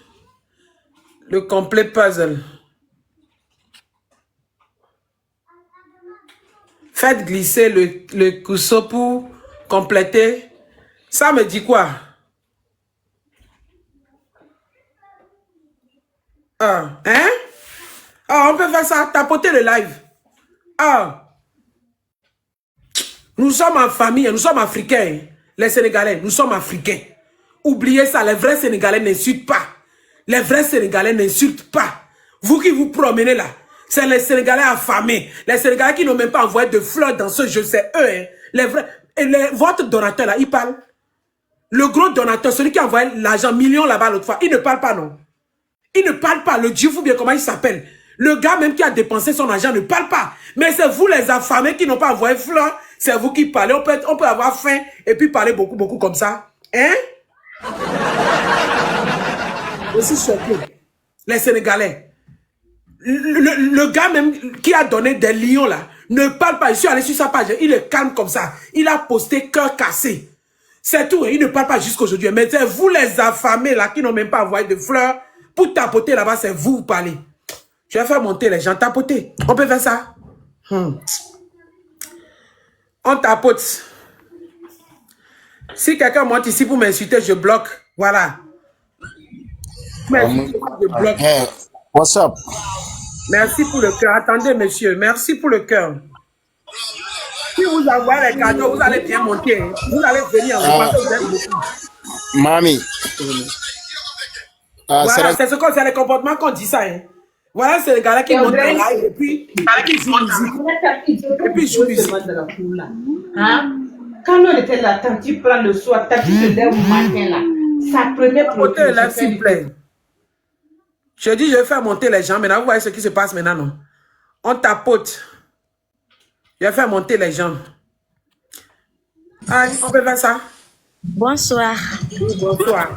le complet puzzle. Faites glisser le couteau pour compléter. Ça me dit quoi? Ah, hein? Ah, on peut faire ça, tapoter le live. Ah. Nous sommes en famille, nous sommes africains. Les Sénégalais, nous sommes africains. Oubliez ça, les vrais Sénégalais n'insultent pas. Les vrais Sénégalais n'insultent pas. Vous qui vous promenez là, c'est les Sénégalais affamés. Les Sénégalais qui n'ont même pas envoyé de fleurs dans ce jeu, c'est eux. Hein. Les vrais. Et votre donateur là, il parle. Le gros donateur, celui qui a envoyé l'argent, millions là-bas l'autre fois, il ne parle pas, non. Il ne parle pas. Le Dieu, vous bien comment il s'appelle. Le gars même qui a dépensé son argent ne parle pas. Mais c'est vous les affamés qui n'ont pas envoyé fleurs. C'est vous qui parlez. On peut avoir faim et puis parler beaucoup comme ça. Hein? Aussi choqué. Les Sénégalais. Le gars même qui a donné des lions là, ne parle pas. Je suis allé sur sa page. Il est calme comme ça. Il a posté cœur cassé. C'est tout. Il ne parle pas jusqu'aujourd'hui. Mais c'est vous les affamés là qui n'ont même pas envoyé de fleurs. Pour tapoter là-bas, c'est vous parlez. Je vais faire monter les gens. Tapoter. On peut faire ça? On tapote. Si quelqu'un monte ici pour m'insulter, je bloque. Voilà. Je bloque. Hey, what's up? Merci pour le cœur. Attendez, monsieur. Merci pour le cœur. Si vous envoyez les cadeaux, vous allez bien monter. Vous allez venir. Mami. Voilà, c'est les comportements qu'on dit ça. Hein. Voilà, c'est les gars qui montent en live et puis ils jouent musique. Et puis ils jouent musique. Quand on était là, quand tu prends le soir, quand tu te lèves au matin là, ça prenait pour le live, s'il vous plaît. Je dis, je vais faire monter les gens. Maintenant, vous voyez ce qui se passe maintenant, non? On tapote. Je vais faire monter les gens. Allez, on peut faire ça. Bonsoir. Bonsoir.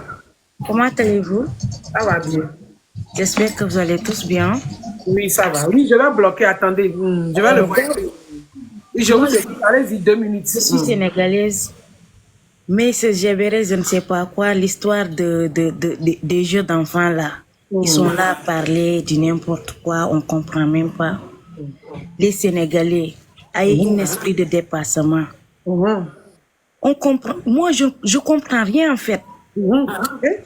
Comment allez-vous? Ça va bien. J'espère que vous allez tous bien. Oui, ça va. Oui, je vais bloquer. Attendez. Je vais le voir. Je vous ai dit, allez-y 2 minutes. Je suis sénégalaise. Mais c'est je ne sais pas quoi, l'histoire des jeux d'enfants là. Ils sont là à parler de n'importe quoi, on ne comprend même pas. Les Sénégalais ont un esprit de dépassement. On comprend. Moi, je comprends rien en fait. Je Tout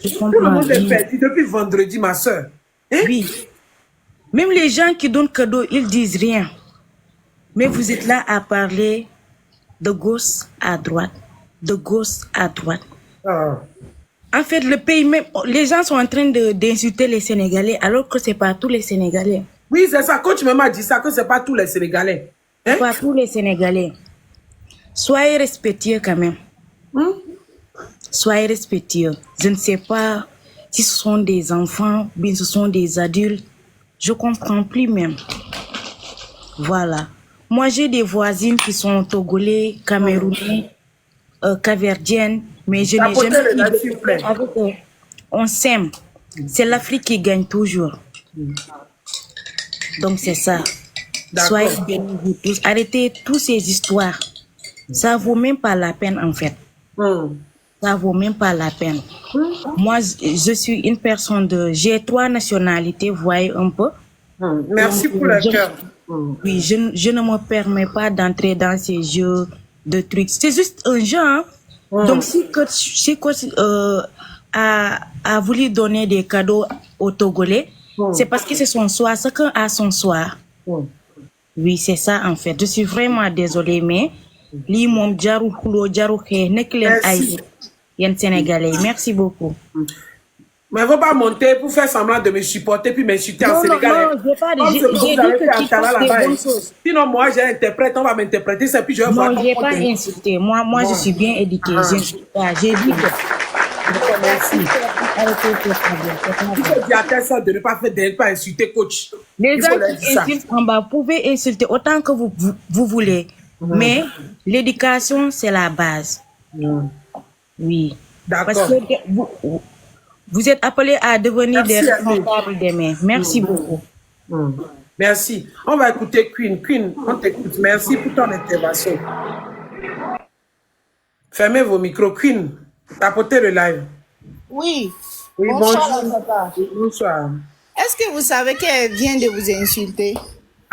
le comprends. monde est perdu depuis vendredi, ma soeur. Oui. Même les gens qui donnent cadeau, ils disent rien. Mais vous êtes là à parler de gauche à droite. De gauche à droite. En fait, le pays même, les gens sont en train d'insulter les Sénégalais alors que c'est pas tous les Sénégalais. Oui, c'est ça. Coach même a dit ça, que c'est pas tous les Sénégalais. Pas tous les Sénégalais. Soyez respectueux quand même. Soyez respectueux. Je ne sais pas si ce sont des enfants, bien ce sont des adultes. Je comprends plus même. Voilà. Moi, j'ai des voisines qui sont togolais, camerounais, capverdiennes, mais je n'ai jamais eu avec eux. On s'aime. C'est l'Afrique qui gagne toujours. Donc, c'est ça. Soyez bénis, vous tous. Arrêtez toutes ces histoires. Ça vaut même pas la peine, en fait. Ça vaut même pas la peine. Moi, je suis une personne j'ai 3 nationalités, vous voyez un peu. Merci pour le cœur. Oui, je ne me permets pas d'entrer dans ces jeux de trucs. C'est juste un jeu, hein. Donc, si coach a voulu donner des cadeaux aux Togolais, c'est parce que c'est son soir, chacun a son soir. Oui, c'est ça, en fait. Je suis vraiment désolée, mais li mom jaru xulo jaru xé nek len ay yen Sénégalais. Merci beaucoup. Mais il ne faut pas monter pour faire semblant de me supporter puis m'insulter en sénégalais. Non, j'ai dit que tu fasses des bonnes choses. Sinon, moi, j'ai interprète, on va m'interpréter ça, puis je vais voir. Non, je n'ai pas insulté. Moi, je suis bien éduquée. J'ai dit que... Merci. Il faut dire à personne de ne pas insulter coach. Les gens qui insultent en bas, vous pouvez insulter autant que vous voulez. Mais l'éducation, c'est la base. Oui. D'accord. Parce que vous êtes appelés à devenir des responsables demain. Merci beaucoup. Merci. On va écouter Queen. Queen, on t'écoute. Merci pour ton intervention. Fermez vos micros. Queen, tapotez le live. Oui. Bonsoir. Bonsoir. Est-ce que vous savez qu'elle vient de vous insulter?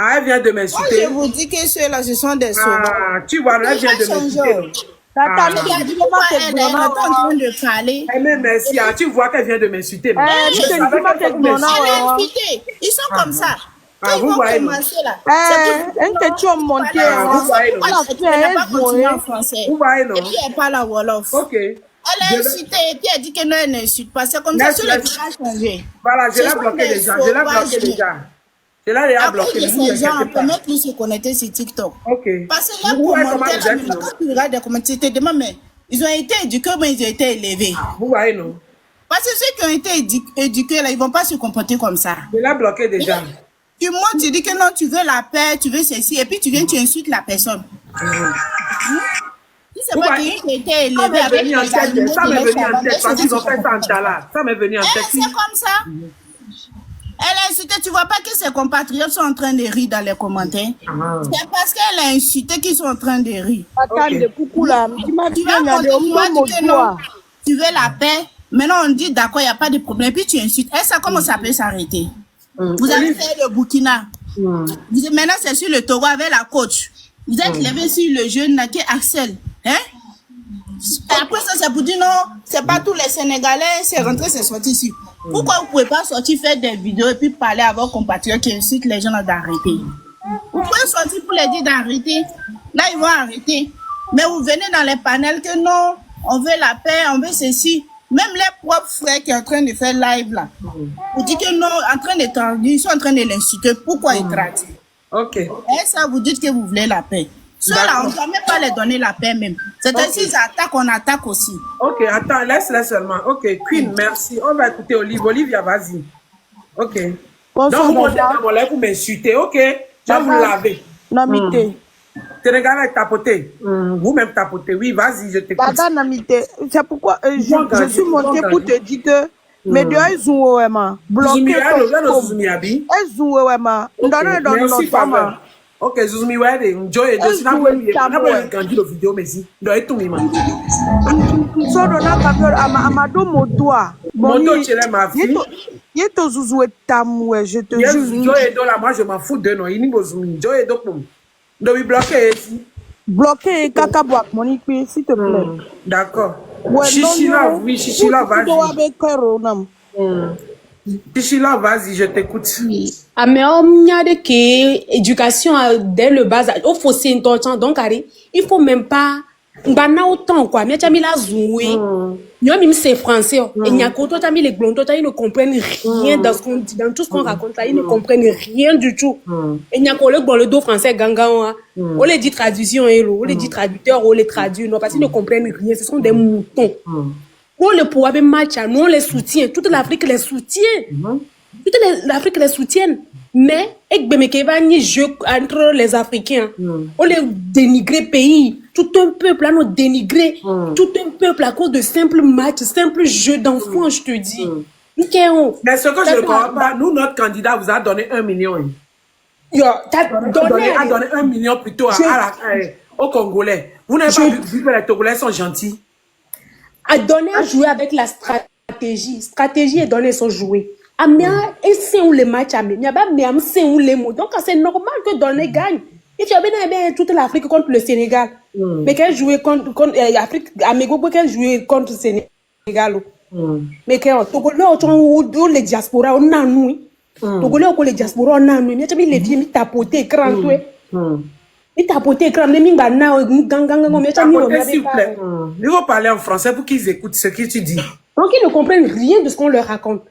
Ah, elle vient de m'insulter. Moi, je vous dis que ceux-là, ce sont des sauvages. Ah, tu vois, elle vient de m'insulter. Elle est en train de parler. Merci. Tu vois qu'elle vient de m'insulter. Elle est insultée. Ils sont comme ça. Quand ils vont commencer là, c'est pour parler en français. Et puis elle parle en Wolof. Ok. Elle est insultée et puis elle dit que non, elle n'insulte pas. C'est comme ça que le village changé. Voilà, je l'ai bloqué déjà. Je l'ai bloqué déjà. Je l'ai déjà bloqué. Ces gens, on peut même plus se connecter sur TikTok. Ok. Parce que là, quand tu regardes des commentaires, tu te demandes, mais ils ont été éduqués, mais ils ont été élevés. Vous voyez, non? Parce que ceux qui ont été éduqués, là, ils ne vont pas se comporter comme ça. Je l'ai bloqué déjà. Tu montes, tu dis que non, tu veux la paix, tu veux ceci, et puis tu viens, tu insultes la personne. Si c'est pas quelqu'un qui a été élevé avec les animaux, ça m'est venu en tête, parce qu'ils ont fait ça en Tala. Ça m'est venu en tête. C'est comme ça. Elle a insulté, tu vois pas que ses compatriotes sont en train de rire dans les commentaires. C'est parce qu'elle a insulté qu'ils sont en train de rire. Attendez, coucou là. Tu vas monter, tu vas dire que non, tu veux la paix. Maintenant, on dit d'accord, il n'y a pas de problème. Puis tu insultes. Et ça, comment ça peut s'arrêter? Vous avez fait le Burkina. Maintenant, c'est sur le Togo avec la coach. Vous êtes levé sur le jeune Naké Axel. Hein? Et après ça, c'est pour dire non, c'est pas tous les Sénégalais, c'est rentré, c'est sorti ici. Pourquoi vous ne pouvez pas sortir, faire des vidéos et puis parler à vos compatriotes qui incitent les gens d'arrêter? Vous pouvez sortir pour les dire d'arrêter. Là, ils vont arrêter. Mais vous venez dans les panels que non, on veut la paix, on veut ceci. Même les propres frères qui sont en train de faire live là, vous dites que non, en train de ils sont en train de l'insulter. Pourquoi ils traitent? Ok. Et ça, vous dites que vous voulez la paix. Ceux-là, on ne doit même pas les donner la paix même. C'est-à-dire s'ils attaquent, on attaque aussi. Ok, attends, laisse-les seulement. Ok, Queen, merci. On va écouter Olivia, vas-y. Ok. Bonsoir, donc, vous montez dans mon lèvre, vous m'insultez, ok? Je vais vous laver. Namité. Sénégalais tapoté. Vous-même tapotez. Oui, vas-y, je t'écoute. Dada Namité. C'est pourquoi je suis montée pour te dire que mais de ils ont vraiment bloqué. Ils ont vraiment. Merci, Fama. Ok, Zuzumi Wade, Joy et Josie, n'a pas entendu la vidéo, mais si, il doit être tout le monde. So dona kabio amado modoa. Modo, tu l'as ma fille. Yeto Zouzou et Tamoué, je te jure. Joy et Dola, moi je m'en fous de non, il n'y a pas Zuzumi. Joy et Dola, donc il bloqué ici. Bloqué Kaka Boak, Monique, s'il te plaît. D'accord. Chichila, oui, Chichila, vas-y. Chichila, vas-y, je t'écoute. Oui. Ah, mais on y a de que éducation dès le bas âge. Il faut s'intorcher. Donc, il faut même pas. On a autant quoi. Mais tu as mis la zoué. Nous même c'est français. Et il y a quand tu as mis les blonds, ils ne comprennent rien dans ce qu'on dit, dans tout ce qu'on raconte là, ils ne comprennent rien du tout. Et il y a quand le dos français gangan. On les dit traduction on les dit traducteur, on les traduit non parce qu'ils ne comprennent rien. Ce sont des moutons. On les pouvoir match, nous on les soutient. Toute l'Afrique les soutient. Toute l'Afrique les soutienne. Mais avec jeu entre les Africains, on les dénigrer pays. Tout un peuple à nous dénigrer. Tout un peuple à cause de simples matchs, simples jeux d'enfants, je te dis. Mais ce que je ne comprends pas, nous, notre candidat vous a donné 1 million. A donné 1 million plutôt aux Congolais. Vous n'avez pas vu que les Togolais sont gentils. A donné à jouer avec la stratégie. Stratégie et donner son jouer. Amia, et c'est où les matchs, Amia, c'est où les mots. Donc, c'est normal que donner gagne. Et tu as bien toute l'Afrique contre le Sénégal. Mais qu'elle jouait contre l'Afrique, Amigo, qu'elle jouait contre le Sénégal. Mais qu'elle, Togolais, on les diaspora, on a nous. Togolais, on les diaspora, on a nous. Mais tu as mis les filles, mis tapoté, écran, mis tapoté, écran, mais mis banana, gang, mais tu as mis le s'il vous plaît. Il faut parler en français pour qu'ils écoutent ce que tu dis. Donc, ils ne comprennent rien de ce qu'on leur raconte.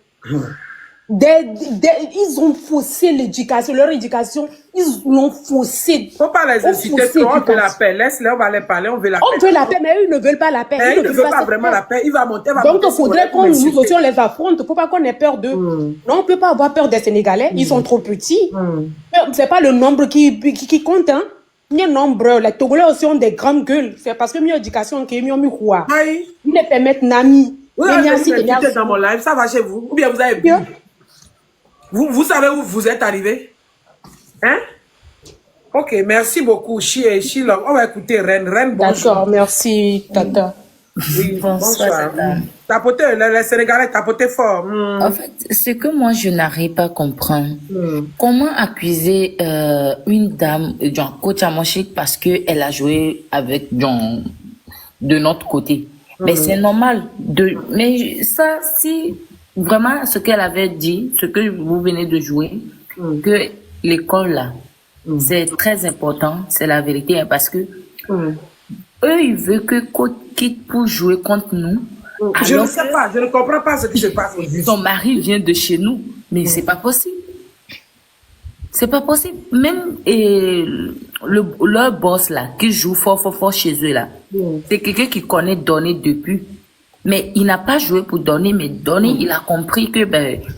Ils ont faussé l'éducation, leur éducation, ils l'ont faussé. Faut pas les inciter, on veut la paix. Laisse-les, on va les parler, on veut la paix. On veut la paix, mais eux, ils ne veulent pas la paix. Ils ne veulent pas vraiment la paix. Il va monter, donc, il faudrait qu'on nous aussi, on les affronte. Il ne faut pas qu'on ait peur d'eux. Non, on ne peut pas avoir peur des Sénégalais. Ils sont trop petits. C'est pas le nombre qui compte, hein. Le nombre, les Togolais aussi ont des grandes gueules. C'est parce que mieux éducation, qui est mieux quoi. Ils les permettent nami. Vous avez écouté dans mon live, ça va chez vous? Ou bien vous avez bu? Vous savez où vous êtes arrivé? Hein? Ok, merci beaucoup, Chilom. On va écouter Reine. Reine, bonjour. D'accord, merci, Tata. Oui, bonsoir. Tapotez, les Sénégalais, tapotez fort. En fait, ce que moi, je n'arrive pas à comprendre, comment accuser une dame, genre, Coach Amoshik, parce qu'elle a joué avec, genre, de notre côté. Mais c'est normal. Mais ça, si vraiment ce qu'elle avait dit, ce que vous venez de jouer, que l'école là, c'est très important, c'est la vérité, hein, parce que eux, ils veulent que Coach quitte pour jouer contre nous. Je ne sais pas, je ne comprends pas ce qui se passe. Son mari vient de chez nous, mais c'est pas possible. C'est pas possible. Même leur boss là, qui joue fort chez eux là, c'est quelqu'un qui connaît Donné depuis. Mais il n'a pas joué pour Donné, mais Donné, il a compris que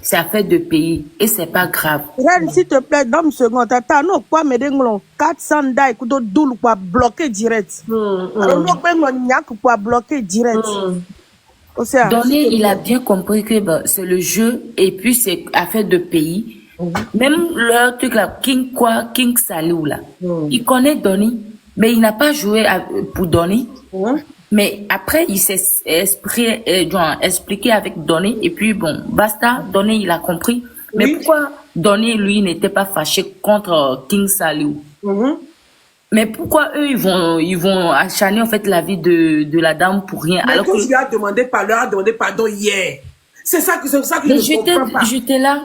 c'est affaire de pays et c'est pas grave. Reine, s'il te plaît, donne une seconde. Attends, non, quoi, mais 400 daïs, doule, quoi, bloquer direct. Alors, non, quoi, bloquer direct. Donné, il a bien compris que c'est le jeu et puis c'est affaire de pays. Même leur truc là, King Salou là, il connaît Donné, mais il n'a pas joué pour Donné. Mais après, il s'est expliqué avec Donné et puis bon, basta, Donné, il a compris. Mais pourquoi Donné, lui, n'était pas fâché contre King Salou? Mais pourquoi eux, ils vont acharner en fait la vie de la dame pour rien? Mais alors que tu lui as demandé pardon hier. C'est ça que je ne comprends pas. J'étais là.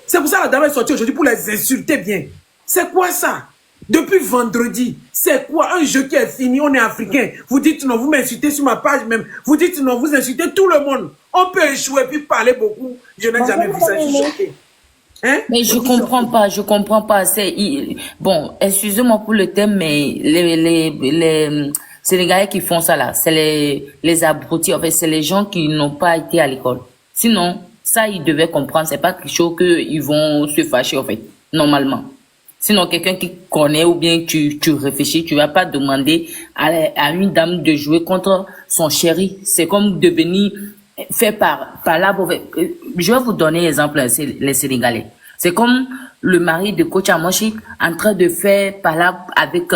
C'est pour ça que la dame est sortie aujourd'hui pour les insulter bien. C'est quoi ça? Depuis vendredi, c'est quoi un jeu qui est fini? On est africain. Vous dites non, vous m'insultez sur ma page même. Vous dites non, vous insultez tout le monde. On peut échouer puis parler beaucoup. Je n'ai jamais vu ça. Je suis choqué. Hein? Mais je comprends pas. Bon, excusez-moi pour le thème, mais les Sénégalais qui font ça là, c'est les abrutis. En fait, c'est les gens qui n'ont pas été à l'école. Sinon, ça, ils devaient comprendre. C'est pas quelque chose qu'ils vont se fâcher, en fait, normalement. Sinon, quelqu'un qui connaît ou bien tu réfléchis, tu vas pas demander à une dame de jouer contre son chéri. C'est comme devenir fait par là. Je vais vous donner un exemple, les Sénégalais. C'est comme le mari de Coach Amoshik en train de faire par là avec